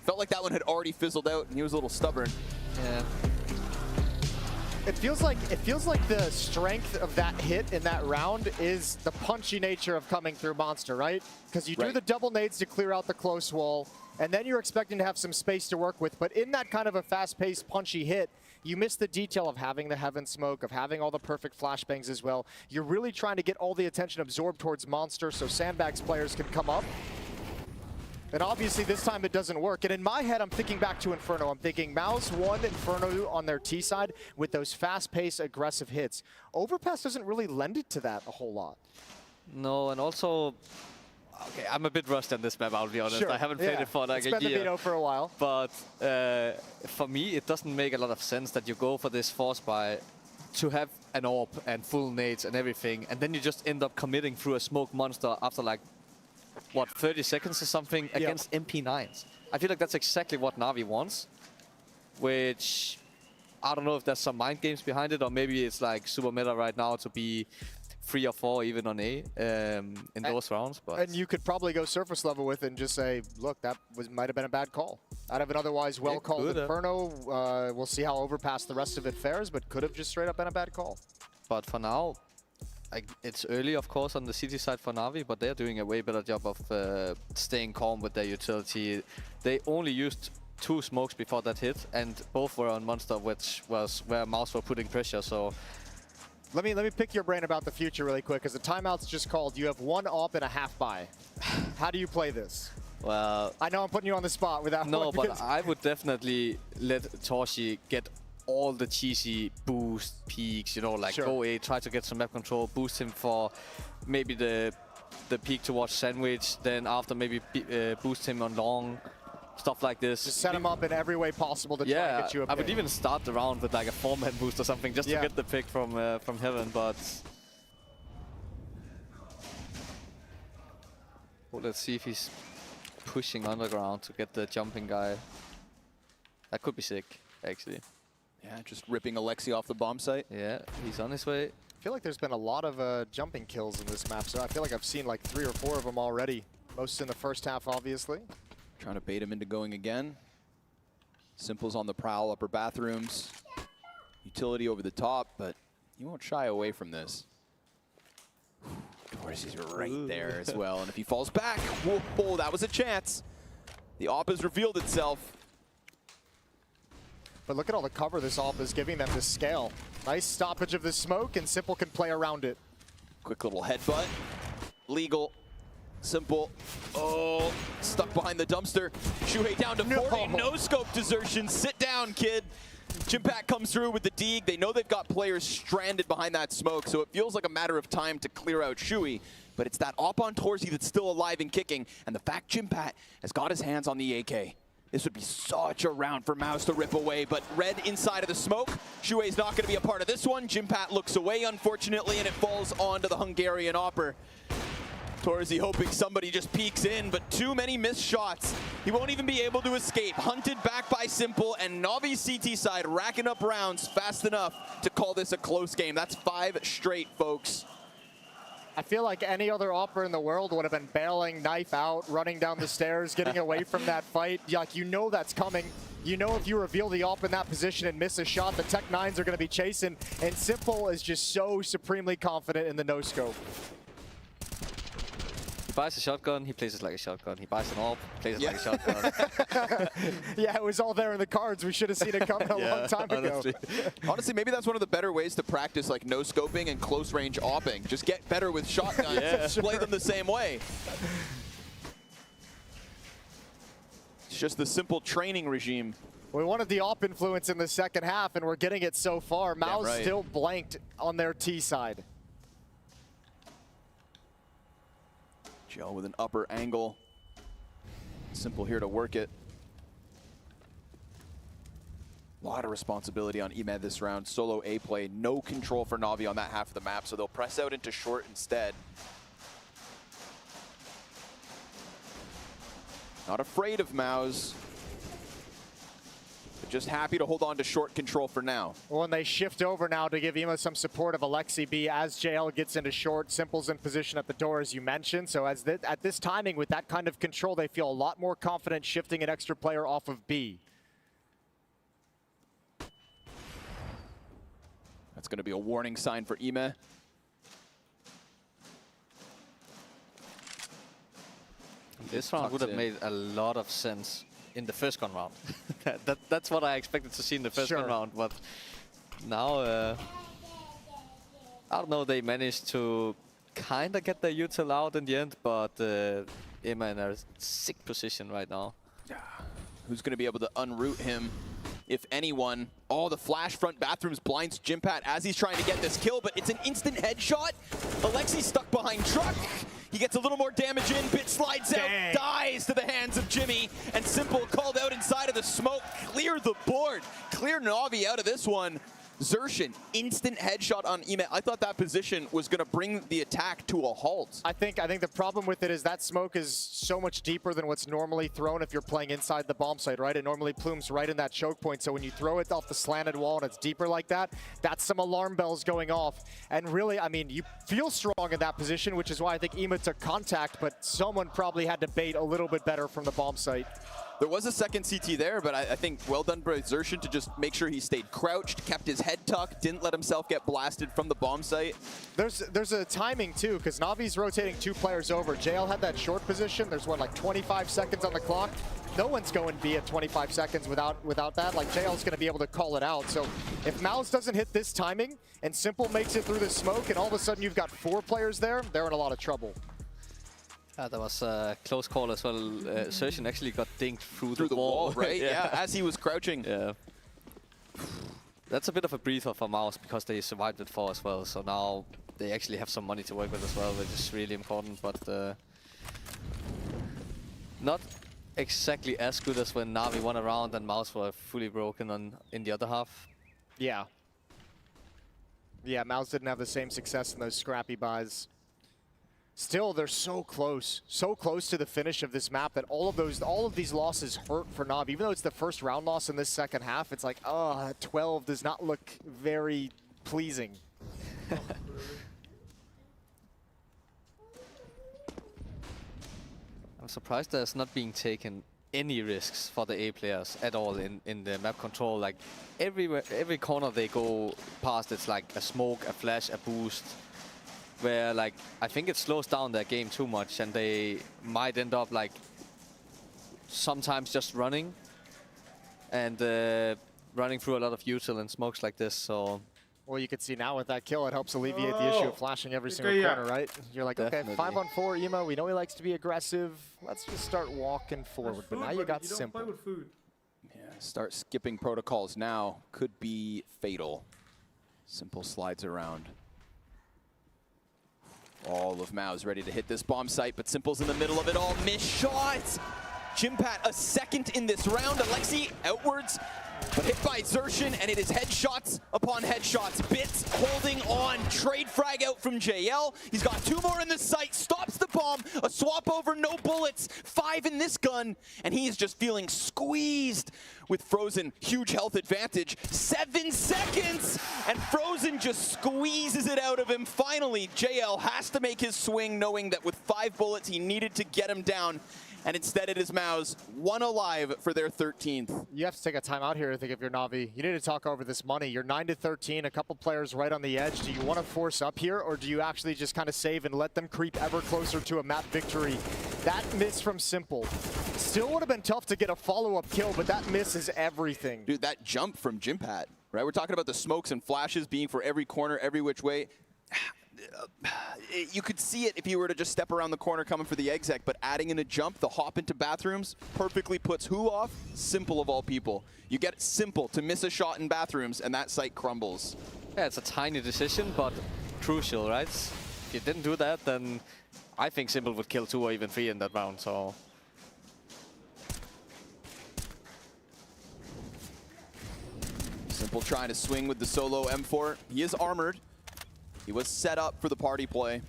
[SPEAKER 3] felt like that one had already fizzled out and he was a little stubborn.
[SPEAKER 2] Yeah.
[SPEAKER 1] It feels like the strength of that hit in that round is the punchy nature of coming through Monster, right? Because you do the double nades to clear out the close wall, and then you're expecting to have some space to work with. But in that kind of a fast-paced, punchy hit, you miss the detail of having the heaven smoke, of having all the perfect flashbangs as well. You're really trying to get all the attention absorbed towards Monster so Sandbags players can come up. And obviously this time it doesn't work. And in my head, I'm thinking back to Inferno. I'm thinking Mao's won Inferno on their T side with those fast-paced, aggressive hits. Overpass doesn't really lend it to that a whole lot.
[SPEAKER 2] No, and also, okay, I'm a bit rusty on this map, I'll be honest.
[SPEAKER 1] Sure.
[SPEAKER 2] I haven't played it for like
[SPEAKER 1] it's
[SPEAKER 2] a
[SPEAKER 1] been
[SPEAKER 2] year.
[SPEAKER 1] the veto for a while.
[SPEAKER 2] But for me, it doesn't make a lot of sense that you go for this force buy to have an AWP and full nades and everything, and then you just end up committing through a smoke monster after like, what, 30 seconds or something against MP9s. I feel like that's exactly what Na'Vi wants, which I don't know if there's some mind games behind it, or maybe it's like super meta right now to be 3 or 4 even on A in those rounds. But
[SPEAKER 1] And you could probably go surface level with it and just say, look, that might have been a bad call. Out of an otherwise well-called Inferno, we'll see how Overpass the rest of it fares, but could have just straight up been a bad call.
[SPEAKER 2] But for now, it's early, of course, on the city side for Na'Vi, but they're doing a way better job of staying calm with their utility. They only used 2 smokes before that hit, and both were on Monster, which was where Mouse were putting pressure. So
[SPEAKER 1] let me pick your brain about the future really quick, because the timeout's just called. You have 1 AWP and a half buy. How do you play this?
[SPEAKER 2] Well,
[SPEAKER 1] I know I'm putting you on the spot without.
[SPEAKER 2] No, but I would definitely let Torshi get all the cheesy boost peaks, you know, like go A, try to get some map control, boost him for maybe the peak towards sandwich, then after maybe boost him on long, stuff like this.
[SPEAKER 1] Just set him up in every way possible to try and get you a pick.
[SPEAKER 2] I would even start the round with like a 4-man boost or something just to get the pick from heaven, but well, let's see if he's pushing underground to get the jumping guy. That could be sick, actually.
[SPEAKER 3] Yeah, just ripping Alexi off the bomb site.
[SPEAKER 2] Yeah, he's on his way.
[SPEAKER 1] I feel like there's been a lot of jumping kills in this map, so I feel like I've seen like 3 or 4 of them already. Most in the first half, obviously.
[SPEAKER 3] Trying to bait him into going again. Simple's on the prowl, upper bathrooms. Utility over the top, but he won't shy away from this. Dorsey's right there as well, and if he falls back, whoa, that was a chance. The AWP has revealed itself.
[SPEAKER 1] But look at all the cover this AWP is giving them to scale. Nice stoppage of the smoke, and Simple can play around it.
[SPEAKER 3] Quick little headbutt. Legal. Simple. Oh, stuck behind the dumpster. Shuhei down to 40. No scope desertion. Sit down, kid. Jimpat comes through with the Deeg. They know they've got players stranded behind that smoke, so it feels like a matter of time to clear out Shui. But it's that op on Torzy that's still alive and kicking, and the fact Jimpat has got his hands on the AK. This would be such a round for Mouse to rip away, but Red inside of the smoke. Shuei's not going to be a part of this one. Jimpat looks away, unfortunately, and it falls onto the Hungarian Opper. Torzy hoping somebody just peeks in, but too many missed shots. He won't even be able to escape. Hunted back by Simple, and Navi's CT side racking up rounds fast enough to call this a close game. That's 5 straight, folks.
[SPEAKER 1] I feel like any other Opera in the world would have been bailing, knife out, running down the stairs, getting away from that fight. Like, you know that's coming. You know if you reveal the Op in that position and miss a shot, the Tech 9s are going to be chasing. And Simple is just so supremely confident in the no-scope.
[SPEAKER 2] He buys a shotgun, he plays it like a shotgun. He buys an AWP, plays it like a shotgun.
[SPEAKER 1] Yeah, it was all there in the cards. We should have seen it coming a long time ago.
[SPEAKER 3] Honestly, maybe that's one of the better ways to practice like no-scoping and close-range opping. Just get better with shotguns and play them the same way. It's just the simple training regime.
[SPEAKER 1] We wanted the op influence in the second half, and we're getting it so far. Mao's still blanked on their T side.
[SPEAKER 3] Gel with an upper angle. Simple here to work it. A lot of responsibility on Emed this round. Solo A play, no control for Navi on that half of the map, so they'll press out into short instead. Not afraid of Maus, but just happy to hold on to short control for now.
[SPEAKER 1] Well, and they shift over now to give Ema some support of Alexi B as JL gets into short. Simple's in position at the door, as you mentioned. So at this timing, with that kind of control, they feel a lot more confident shifting an extra player off of B.
[SPEAKER 3] That's going to be a warning sign for Ime.
[SPEAKER 2] This round would have made a lot of sense in the first gun round. That's what I expected to see in the first gun round, but now, I don't know, they managed to kind of get their util out in the end, but Emma in a sick position right now.
[SPEAKER 3] Who's going to be able to unroot him, if anyone? Oh, the flash front bathrooms blinds Jimpat as he's trying to get this kill, but it's an instant headshot. Alexi's stuck behind truck. He gets a little more damage in, Bit slides out, dies to the hands of Jimmy, and Simple called out inside of the smoke. Clear the board, clear Navi out of this one. Zershin, instant headshot on Ime. I thought that position was going to bring the attack to a halt.
[SPEAKER 1] I think the problem with it is that smoke is so much deeper than what's normally thrown if you're playing inside the bomb site, right? It normally plumes right in that choke point. So when you throw it off the slanted wall and it's deeper like that, that's some alarm bells going off. And really, I mean, you feel strong in that position, which is why I think Ema took contact, but someone probably had to bait a little bit better from the bomb site.
[SPEAKER 3] There was a second CT there, but I think well done by Zershin to just make sure he stayed crouched, kept his head tucked, didn't let himself get blasted from the bomb site.
[SPEAKER 1] There's a timing too, because Navi's rotating 2 players over. JL had that short position. There's what, like 25 seconds on the clock. No one's going B at 25 seconds without that. Like, JL's going to be able to call it out. So if Mouse doesn't hit this timing and Simple makes it through the smoke and all of a sudden you've got 4 players there, they're in a lot of trouble.
[SPEAKER 2] That was a close call as well. Zershin actually got dinged through the
[SPEAKER 3] wall, right? Yeah, as he was crouching.
[SPEAKER 2] Yeah. That's a bit of a breather for Mouse because they survived it 4 as well. So now they actually have some money to work with as well, which is really important. But not exactly as good as when Navi won a round and Mouse were fully broken in the other half.
[SPEAKER 1] Yeah. Yeah, Mouse didn't have the same success in those scrappy buys. Still, they're so close to the finish of this map that all of these losses hurt for Navi. Even though it's the first round loss in this second half, it's like, 12 does not look very pleasing.
[SPEAKER 2] I'm surprised there's not being taken any risks for the A players at all in the map control. Like every corner they go past, it's like a smoke, a flash, a boost. Where like I think it slows down their game too much, and they might end up like sometimes just running and running through a lot of util and smokes like this. So
[SPEAKER 1] well, you can see now with that kill, it helps alleviate the issue of flashing every single corner, right? You're like,
[SPEAKER 2] Definitely.
[SPEAKER 1] okay, 5-on-4 Ema. We know he likes to be aggressive. Let's just start walking forward. But now you got Simple.
[SPEAKER 4] You don't play with food.
[SPEAKER 3] Yeah, Start skipping protocols now. Could be fatal. Simple slides around. All of Mao's ready to hit this bomb site, but Simple's in the middle of it all. Missed shots! Jimpat a second in this round. Alexi outwards, but hit by Xertion, and it is headshots upon headshots. Bits holding on. Trade frag out from JL. He's got 2 more in the sight. Stops the bomb. A swap over, no bullets. 5 in this gun, and he is just feeling squeezed with Frozen. Huge health advantage. 7 seconds, and Frozen just squeezes it out of him. Finally, JL has to make his swing, knowing that with 5 bullets, he needed to get him down. And instead it is Mao's 1 alive for their 13th.
[SPEAKER 1] You have to take a timeout here, I think, if you're Na'Vi. You need to talk over this money. You're 9-13, a couple players right on the edge. Do you want to force up here, or do you actually just kind of save and let them creep ever closer to a map victory? That miss from Simple still would have been tough to get a follow-up kill, but that miss is everything.
[SPEAKER 3] Dude, that jump from Jimpat, right? We're talking about the smokes and flashes being for every corner, every which way. You could see it if you were to just step around the corner coming for the exec, but adding in a jump, the hop into bathrooms, perfectly puts who off? Simple of all people. You get Simple to miss a shot in bathrooms, and that site crumbles.
[SPEAKER 2] Yeah, it's a tiny decision, but crucial, right? If you didn't do that, then I think Simple would kill 2 or even 3 in that round, so...
[SPEAKER 3] Simple trying to swing with the solo M4. He is armored. He was set up for the party play.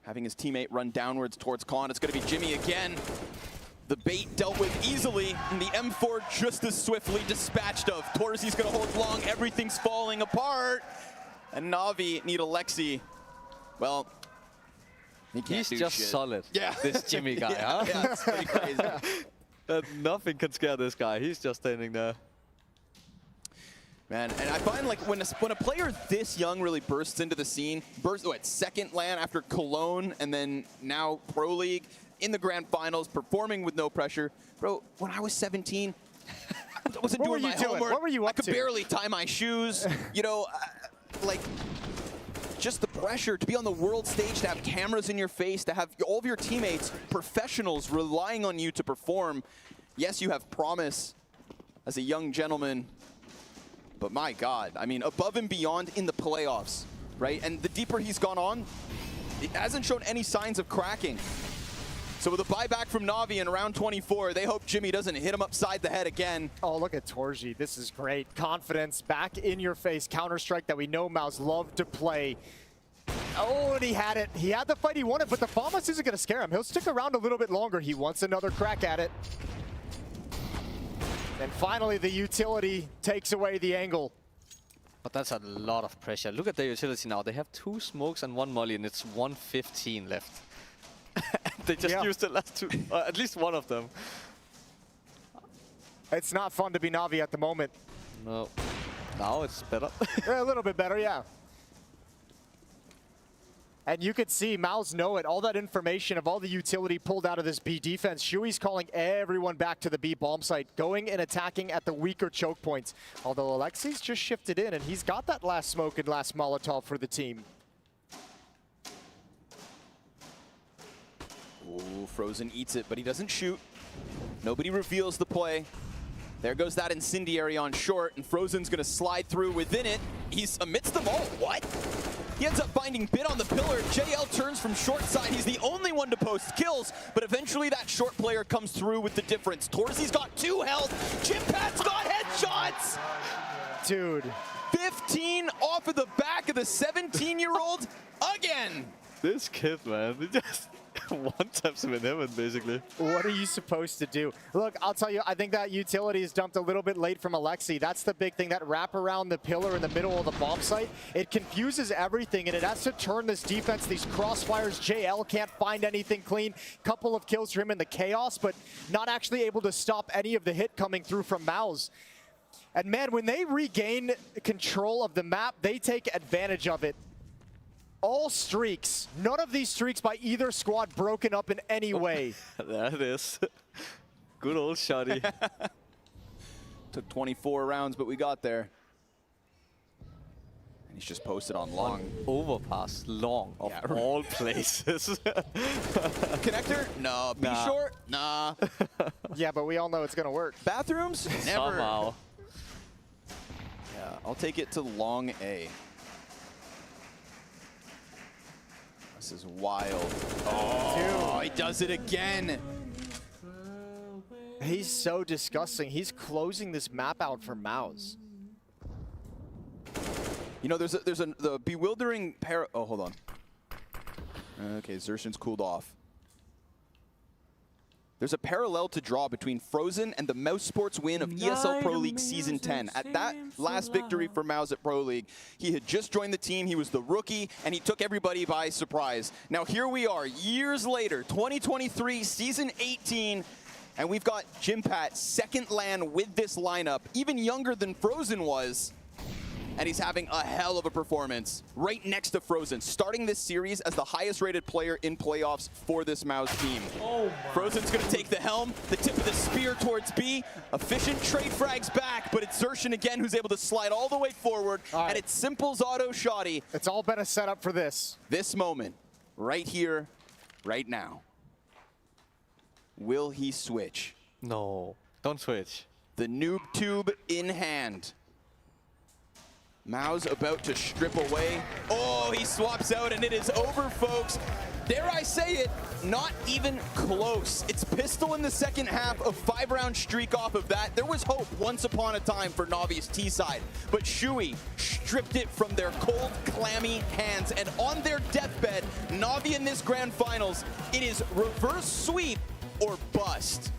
[SPEAKER 3] Having his teammate run downwards towards Khan. It's going to be Jimmy again. The bait dealt with easily, and the M4 just as swiftly dispatched of. Torzy's going to hold long. Everything's falling apart. And Na'Vi need Alexi. Well, he can't do
[SPEAKER 2] just
[SPEAKER 3] shit.
[SPEAKER 2] solid.
[SPEAKER 3] Yeah.
[SPEAKER 2] This Jimmy guy,
[SPEAKER 3] yeah,
[SPEAKER 2] huh?
[SPEAKER 3] yeah, it's pretty crazy.
[SPEAKER 2] Nothing can scare this guy. He's just standing there.
[SPEAKER 3] Man, and I find like when a player this young really bursts into the scene, second LAN after Cologne and then now Pro League, in the grand finals, performing with no pressure. Bro, when I was 17, I wasn't doing my homework.
[SPEAKER 1] What were you up
[SPEAKER 3] I could
[SPEAKER 1] to?
[SPEAKER 3] barely tie my shoes. You know, like just the pressure to be on the world stage, to have cameras in your face, to have all of your teammates, professionals relying on you to perform. Yes, you have promise as a young gentleman. But my God, I mean, above and beyond in the playoffs, right? And the deeper he's gone on, it hasn't shown any signs of cracking. So with a buyback from Na'Vi in round 24, they hope Jimmy doesn't hit him upside the head again.
[SPEAKER 1] Oh, look at Torzy. This is great. Confidence, back in your face, Counter-Strike that we know Mao's love to play. Oh, and he had it. He had the fight, he won it, but the Famas isn't going to scare him. He'll stick around a little bit longer. He wants another crack at it. And finally, the utility takes away the angle.
[SPEAKER 2] But that's a lot of pressure. Look at their utility now. They have 2 smokes and 1 molly, and it's 1:15 left. They just used the last 2, at least one of them.
[SPEAKER 1] It's not fun to be Na'Vi at the moment.
[SPEAKER 2] No. Now it's better.
[SPEAKER 1] A little bit better, yeah. And you could see Mao's know it, all that information of all the utility pulled out of this B defense. Shui's calling everyone back to the B bomb site, going and attacking at the weaker choke points. Although Alexi's just shifted in, and he's got that last smoke and last Molotov for the team.
[SPEAKER 3] Ooh, Frozen eats it, but he doesn't shoot. Nobody reveals the play. There goes that incendiary on short, and Frozen's gonna slide through within it. He's amidst them all. What? He ends up finding Bit on the pillar. JL turns from short side. He's the only one to post kills, but eventually that short player comes through with the difference. Torzy's got 2 health. Jimpat's got headshots.
[SPEAKER 1] Dude.
[SPEAKER 3] 15 off of the back of the 17-year-old again.
[SPEAKER 2] This kid, man, he just one-taps him in heaven, basically.
[SPEAKER 1] What are you supposed to do? Look, I'll tell you, I think that utility is dumped a little bit late from Alexi. That's the big thing, that wrap around the pillar in the middle of the bomb site. It confuses everything, and it has to turn this defense, these crossfires. JL can't find anything clean. Couple of kills for him in the chaos, but not actually able to stop any of the hit coming through from Mao's. And man, when they regain control of the map, they take advantage of it. All streaks, none of these streaks by either squad broken up in any way.
[SPEAKER 2] There it is. Good old Shotty.
[SPEAKER 3] Took 24 rounds, but we got there. And He's just posted on long.
[SPEAKER 2] Overpass, long, of
[SPEAKER 3] Yeah.
[SPEAKER 2] all places.
[SPEAKER 3] Connector? No. Be
[SPEAKER 2] Nah.
[SPEAKER 3] short? Nah.
[SPEAKER 1] Yeah, but we all know it's going to work.
[SPEAKER 3] Bathrooms? Never.
[SPEAKER 2] Somehow.
[SPEAKER 3] Yeah, I'll take it to long A. This is wild. Oh, he does it again.
[SPEAKER 1] He's so disgusting. He's closing this map out for Mouse.
[SPEAKER 3] You know, there's the bewildering oh, hold on. Okay, Xertion's cooled off. There's a parallel to draw between Frozen and the Mouse Sports win of ESL Pro League Season 10. At that last victory for Mouse at Pro League, he had just joined the team, he was the rookie, and he took everybody by surprise. Now here we are, years later, 2023, Season 18, and we've got Jimpat, second LAN with this lineup, even younger than Frozen was. And he's having a hell of a performance right next to Frozen, starting this series as the highest rated player in playoffs for this Mouse team.
[SPEAKER 4] Oh my.
[SPEAKER 3] Frozen's gonna take the helm, the tip of the spear towards B. Efficient trade frags back, but it's Xertion again who's able to slide all the way forward,
[SPEAKER 1] All right.
[SPEAKER 3] and it's Simple's auto shoddy.
[SPEAKER 1] It's all been a setup for this.
[SPEAKER 3] This moment, right here, right now. Will he switch?
[SPEAKER 2] No, don't switch.
[SPEAKER 3] The noob tube in hand. Mao's about to strip away. Oh, he swaps out and it is over, folks. Dare I say it, not even close. It's pistol in the second half, a 5-round streak off of that. There was hope once upon a time for Navi's T-side, but Shui stripped it from their cold, clammy hands. And on their deathbed, Navi in this grand finals, it is reverse sweep or bust.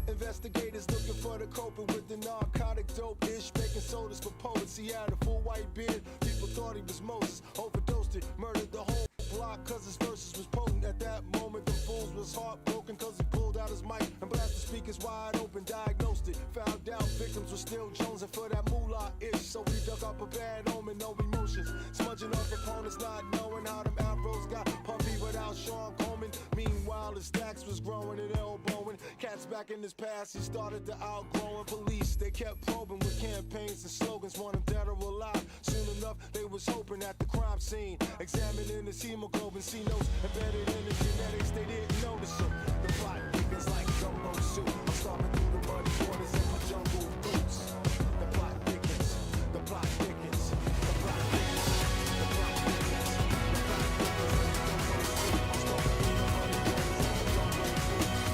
[SPEAKER 5] Investigators looking for the culprit with the narcotic dope-ish, baking sodas for poets. He had a full white beard. People thought he was Moses, overdosed it, murdered the whole block cause his verses was potent. At that moment, the fools was heartbroken cause he pulled out his mic and blasted speakers wide open, diagnosed it. Found out victims were still jonesing for that moolah-ish, so we dug up a bad omen, no emotions. Smudging off opponents, not knowing how them arrows got puffy without Sean Coleman. Meanwhile, his stacks was growing and elbowing. Cats back in his past, he started to outgrowing police. They kept probing with campaigns and slogans, want him dead or alive. Soon enough, they was hoping at the crime scene, examining his hemoglobin, C notes embedded in his genetics. They didn't notice him. The plot thickens like gumbo soup. I'm stomping through the muddy waters in my jungle boots. The plot thickens. The plot thickens. The plot thickens. The plot thickens. The plot thickens. I'm stomping through the muddy waters in my jungle boots.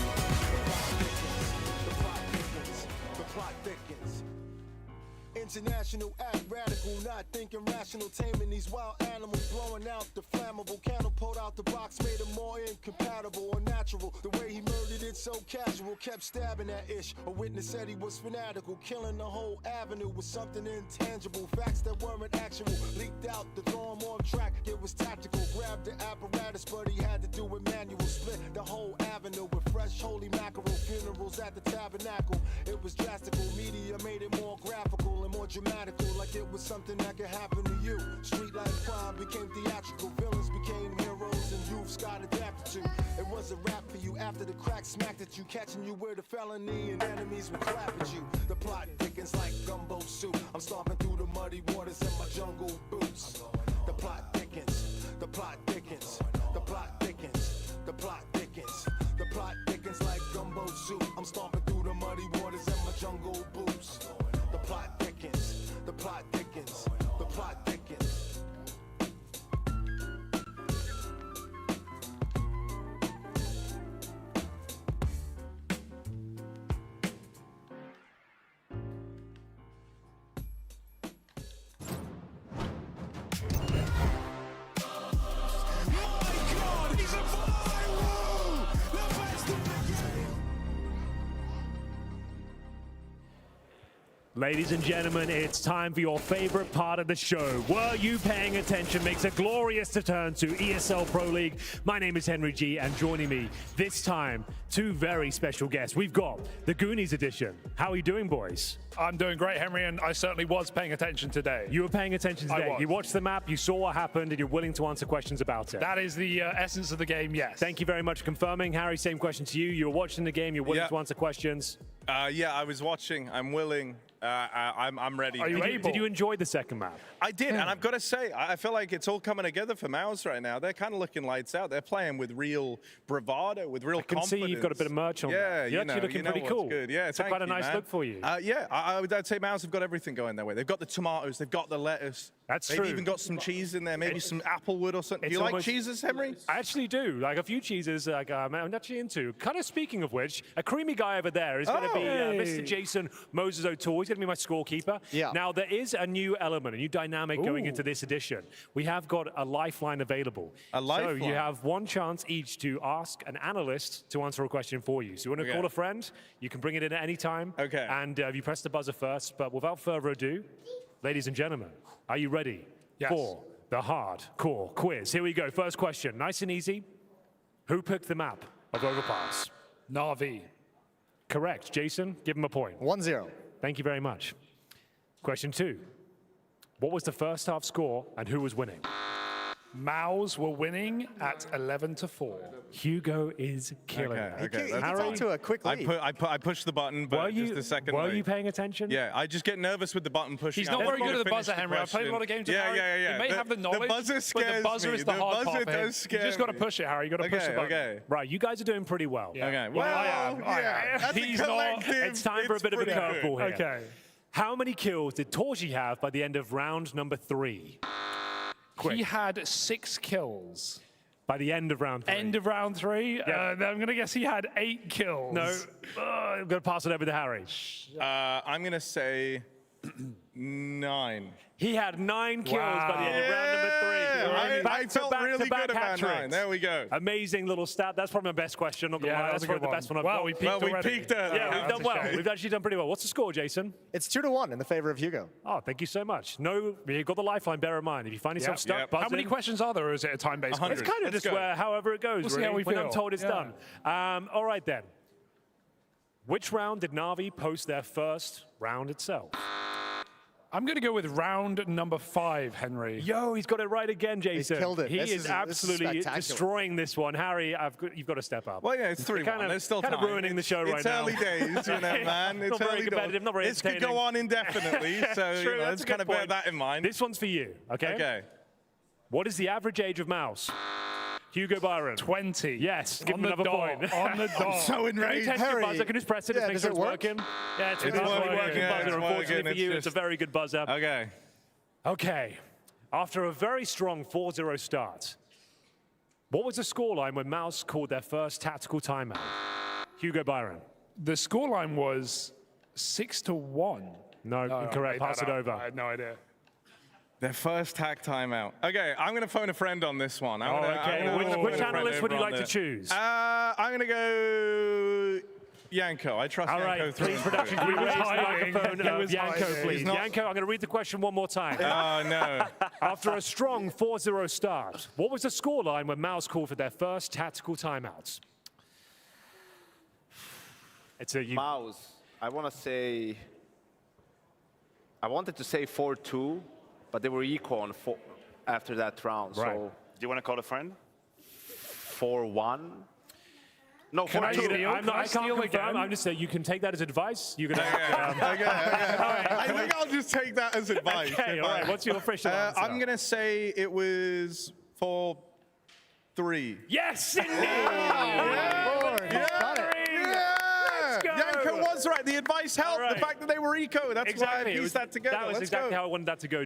[SPEAKER 5] The plot thickens. The plot thickens. International act, radical, not thinking rational, taming these wild animals, blowing out the flammable candle, pulled out the box, made it more incompatible, unnatural. The way he murdered it so casual, kept stabbing that ish. A witness said he was fanatical, killing the whole avenue with something intangible. Facts that weren't actual, leaked out to throw him off track. It was tactical, grabbed the apparatus, but he had to do it manual. Split the whole avenue with fresh holy mackerel, funerals at the tabernacle. It was drastical, media made it more graphical and more dramatical, like it was something that could happen to you. Street life crime became theatrical, villains became heroes, and youths got adapted to. It was a rap for you after the crack smacked at you, catching you with a felony, and enemies would clap at you. The plot thickens like gumbo soup. I'm stomping through the muddy waters in my jungle boots. The plot thickens. The plot thickens. The plot thickens. The plot thickens. The plot thickens like gumbo soup. I'm stomping through the muddy waters in my jungle boots. The plot thickens. The plot thickens. The
[SPEAKER 6] Ladies and gentlemen, it's time for your favorite part of the show. Were you paying attention? Makes a glorious return to ESL Pro League. My name is Henry G, and joining me this time, two very special guests. We've got the Goonies edition. How are you doing, boys?
[SPEAKER 7] I'm doing great, Henry, and I certainly was paying attention today.
[SPEAKER 6] You were paying attention today.
[SPEAKER 7] I was.
[SPEAKER 6] You watched the map, you saw what happened, and you're willing to answer questions about it.
[SPEAKER 7] That is the essence of the game, yes.
[SPEAKER 6] Thank you very much for confirming. Harry, same question to you. You were watching the game, you're willing to answer questions.
[SPEAKER 8] Yeah, I was watching. I'm willing. I'm ready.
[SPEAKER 7] Are you able?
[SPEAKER 6] Did you enjoy the second map?
[SPEAKER 8] I did, and I've got to say, I feel like it's all coming together for Mouse right now. They're kind of looking lights out. They're playing with real bravado, with real confidence.
[SPEAKER 6] I can see you've got a bit of merch on there. You're actually looking pretty cool.
[SPEAKER 8] Good. Yeah,
[SPEAKER 6] it's quite a nice look for you.
[SPEAKER 8] Yeah, I'd say Mouse have got everything going their way. They've got the tomatoes, they've got the lettuce.
[SPEAKER 6] That's
[SPEAKER 8] They've
[SPEAKER 6] true.
[SPEAKER 8] even got some cheese in there, maybe some applewood or something. Do you like cheeses, Henry?
[SPEAKER 6] I actually do. Like a few cheeses like, I'm actually into. Kind of speaking of which, a creamy guy over there is going to be Mr. Jason Moses O'Toole. He's going to be my scorekeeper.
[SPEAKER 1] Yeah.
[SPEAKER 6] Now, there is a new element, a new dynamic going into this edition. We have got a lifeline available.
[SPEAKER 8] A lifeline?
[SPEAKER 6] So you have one chance each to ask an analyst to answer a question for you. So you want to call a friend, you can bring it in at any time.
[SPEAKER 8] Okay.
[SPEAKER 6] And you press the buzzer first. But without further ado, ladies and gentlemen, are you ready for the hardcore quiz? Here we go. First question, nice and easy. Who picked the map of Overpass?
[SPEAKER 7] Na'Vi.
[SPEAKER 6] Correct. Jason, give him a point.
[SPEAKER 1] 1-0.
[SPEAKER 6] Thank you very much. Question 2. What was the first half score and who was winning?
[SPEAKER 7] Maus were winning at 11-4.
[SPEAKER 6] Hugo is killing it.
[SPEAKER 8] Okay,
[SPEAKER 1] He
[SPEAKER 8] that's
[SPEAKER 1] gets
[SPEAKER 8] fine.
[SPEAKER 1] off to a quick lead.
[SPEAKER 8] I pushed the button, but just a second
[SPEAKER 6] Were
[SPEAKER 8] late.
[SPEAKER 6] you paying attention?
[SPEAKER 8] Yeah, I just get nervous with the button pushing.
[SPEAKER 7] He's not
[SPEAKER 8] I
[SPEAKER 7] very
[SPEAKER 8] want
[SPEAKER 7] good
[SPEAKER 8] to
[SPEAKER 7] at the
[SPEAKER 8] finish
[SPEAKER 7] buzzer, Henry. I've played a lot of games with Harry.
[SPEAKER 8] Yeah.
[SPEAKER 7] He may have the knowledge,
[SPEAKER 8] The buzzer
[SPEAKER 7] but
[SPEAKER 8] scares
[SPEAKER 7] the buzzer
[SPEAKER 8] me.
[SPEAKER 7] is the hard part
[SPEAKER 8] buzzer
[SPEAKER 7] for him.
[SPEAKER 8] does scare
[SPEAKER 7] You just got to
[SPEAKER 8] me.
[SPEAKER 7] push it, Harry. You got to push the button.
[SPEAKER 8] Okay.
[SPEAKER 6] Right, you guys are doing pretty well.
[SPEAKER 8] Okay.
[SPEAKER 7] Well, I am.
[SPEAKER 8] That's a
[SPEAKER 7] He's not.
[SPEAKER 8] collective,
[SPEAKER 6] It's time for a bit of a
[SPEAKER 8] pretty good.
[SPEAKER 6] curveball here.
[SPEAKER 7] Okay.
[SPEAKER 6] How many kills did Torji have by the end of round number 3? Quick.
[SPEAKER 7] He had 6 kills.
[SPEAKER 6] By the end of round 3.
[SPEAKER 7] End of round 3.
[SPEAKER 6] Yeah.
[SPEAKER 7] I'm going to guess he had 8 kills.
[SPEAKER 6] No, I'm going to pass it over to Harry.
[SPEAKER 8] I'm going to say 9.
[SPEAKER 6] He had 9 kills by the end of round number 3.
[SPEAKER 8] I felt really good about 9. There we go.
[SPEAKER 6] Amazing little stat. That's probably my best question. Not gonna lie. That's probably the best one I've got.
[SPEAKER 7] We peaked
[SPEAKER 8] Well, we
[SPEAKER 7] already.
[SPEAKER 8] peaked early.
[SPEAKER 6] Yeah, we've done well. We've actually done pretty well. What's the score, Jason?
[SPEAKER 1] It's 2-1 in the favor of Hugo.
[SPEAKER 6] Oh, thank you so much. No, you've got the lifeline. Bear in mind, if you find yourself stuck,
[SPEAKER 8] Yep.
[SPEAKER 6] buzz
[SPEAKER 7] How many
[SPEAKER 6] in.
[SPEAKER 7] questions are there, or is it a time-based
[SPEAKER 8] 100.
[SPEAKER 6] It's
[SPEAKER 7] question?
[SPEAKER 6] kind of
[SPEAKER 8] Let's
[SPEAKER 6] just
[SPEAKER 8] go.
[SPEAKER 6] where, however it goes,
[SPEAKER 7] We'll see
[SPEAKER 6] really.
[SPEAKER 7] how we
[SPEAKER 6] When I'm
[SPEAKER 7] feel.
[SPEAKER 6] told it's
[SPEAKER 7] Yeah.
[SPEAKER 6] done. All right, then. Which round did Na'Vi post their first round itself?
[SPEAKER 7] I'm going to go with round number 5, Henry.
[SPEAKER 6] Yo, he's got it right again, Jason.
[SPEAKER 1] killed it.
[SPEAKER 6] He
[SPEAKER 1] This
[SPEAKER 6] is
[SPEAKER 1] is
[SPEAKER 6] absolutely
[SPEAKER 1] spectacular.
[SPEAKER 6] destroying this one. Harry, you've got to step up.
[SPEAKER 8] Well, yeah, it's 3-1.
[SPEAKER 6] Kind of-
[SPEAKER 8] There's still
[SPEAKER 6] kind
[SPEAKER 8] time.
[SPEAKER 6] of ruining the show right now.
[SPEAKER 8] It's early days, you know, man. It's
[SPEAKER 6] Not very
[SPEAKER 8] early
[SPEAKER 6] competitive,
[SPEAKER 8] doors.
[SPEAKER 6] not very
[SPEAKER 8] This could go
[SPEAKER 6] entertaining.
[SPEAKER 8] on indefinitely, so
[SPEAKER 6] True,
[SPEAKER 8] you know,
[SPEAKER 6] that's
[SPEAKER 8] let's
[SPEAKER 6] a
[SPEAKER 8] kind
[SPEAKER 6] good
[SPEAKER 8] of bear
[SPEAKER 6] point.
[SPEAKER 8] that in mind.
[SPEAKER 6] This one's for you, okay?
[SPEAKER 8] Okay.
[SPEAKER 6] What is the average age of Mouse? Hugo Byron.
[SPEAKER 7] 20.
[SPEAKER 6] Yes, give
[SPEAKER 7] On
[SPEAKER 6] him
[SPEAKER 7] the
[SPEAKER 6] another
[SPEAKER 7] dot.
[SPEAKER 6] point.
[SPEAKER 7] On the dot.
[SPEAKER 8] So
[SPEAKER 6] Can you
[SPEAKER 8] enraged.
[SPEAKER 6] test your
[SPEAKER 1] Harry.
[SPEAKER 6] buzzer? Can you just press it
[SPEAKER 1] Yeah,
[SPEAKER 6] and make
[SPEAKER 1] does
[SPEAKER 6] sure
[SPEAKER 1] it
[SPEAKER 6] it's
[SPEAKER 1] work?
[SPEAKER 6] working? Yeah, it's a
[SPEAKER 8] It's
[SPEAKER 6] nice
[SPEAKER 8] working,
[SPEAKER 6] working
[SPEAKER 8] yeah,
[SPEAKER 6] buzzer.
[SPEAKER 8] it's
[SPEAKER 6] Unfortunately
[SPEAKER 8] working,
[SPEAKER 6] for
[SPEAKER 8] it's
[SPEAKER 6] you, it's a
[SPEAKER 8] just-
[SPEAKER 6] very good buzzer.
[SPEAKER 8] Okay.
[SPEAKER 6] Okay. After a very strong 4-0 start, what was the scoreline when Mouse called their first tactical timeout? Hugo Byron.
[SPEAKER 7] The scoreline was 6-1.
[SPEAKER 6] No,
[SPEAKER 7] Oh,
[SPEAKER 6] incorrect.
[SPEAKER 7] I made
[SPEAKER 6] Pass
[SPEAKER 7] that
[SPEAKER 6] it
[SPEAKER 7] up.
[SPEAKER 6] over.
[SPEAKER 7] I had no idea.
[SPEAKER 8] Their first hack timeout. Okay, I'm going to phone a friend on this one. I'm
[SPEAKER 6] Oh,
[SPEAKER 8] gonna- I'm
[SPEAKER 6] okay.
[SPEAKER 8] gonna phone a
[SPEAKER 6] Which
[SPEAKER 8] friend
[SPEAKER 6] analyst would you
[SPEAKER 8] over
[SPEAKER 6] like
[SPEAKER 8] on
[SPEAKER 6] to
[SPEAKER 8] this.
[SPEAKER 6] choose?
[SPEAKER 8] I'm going to go Yanko. I trust
[SPEAKER 6] All
[SPEAKER 8] Yanko
[SPEAKER 6] right,
[SPEAKER 8] through
[SPEAKER 6] please,
[SPEAKER 8] and
[SPEAKER 6] production,
[SPEAKER 8] through.
[SPEAKER 6] can we raise the
[SPEAKER 7] hiding.
[SPEAKER 6] microphone
[SPEAKER 7] He
[SPEAKER 6] of
[SPEAKER 7] was
[SPEAKER 6] Yanko,
[SPEAKER 7] hiding.
[SPEAKER 6] please?
[SPEAKER 8] He's not-
[SPEAKER 6] Yanko, I'm going to read the question one more time.
[SPEAKER 8] Oh, no.
[SPEAKER 6] After a strong 4-0 start, what was the scoreline when Mouse called for their first tactical timeouts? It's a
[SPEAKER 9] Mouse, I want to say, I wanted to say 4-2, but they were equal on after that round.
[SPEAKER 6] Right.
[SPEAKER 9] So
[SPEAKER 10] Do you want to call a friend?
[SPEAKER 9] 4-1. No,
[SPEAKER 7] Can I
[SPEAKER 9] 4-2.
[SPEAKER 7] steal?
[SPEAKER 6] I
[SPEAKER 7] Can I
[SPEAKER 6] can't
[SPEAKER 7] steal
[SPEAKER 6] confirm.
[SPEAKER 7] again?
[SPEAKER 6] I'm just saying you can take that as advice. You can.
[SPEAKER 8] Okay. I think I'll just take that as advice.
[SPEAKER 6] Okay, all right. What's your official answer?
[SPEAKER 8] I'm going to say it was 4-3.
[SPEAKER 6] Yes, indeed. go.
[SPEAKER 8] Yanko was right. The advice helped.
[SPEAKER 6] All right.
[SPEAKER 8] The fact that they were eco. That's why I
[SPEAKER 6] Exactly.
[SPEAKER 8] pieced that together.
[SPEAKER 6] That was
[SPEAKER 8] Let's
[SPEAKER 6] exactly
[SPEAKER 8] go.
[SPEAKER 6] how I wanted that to go.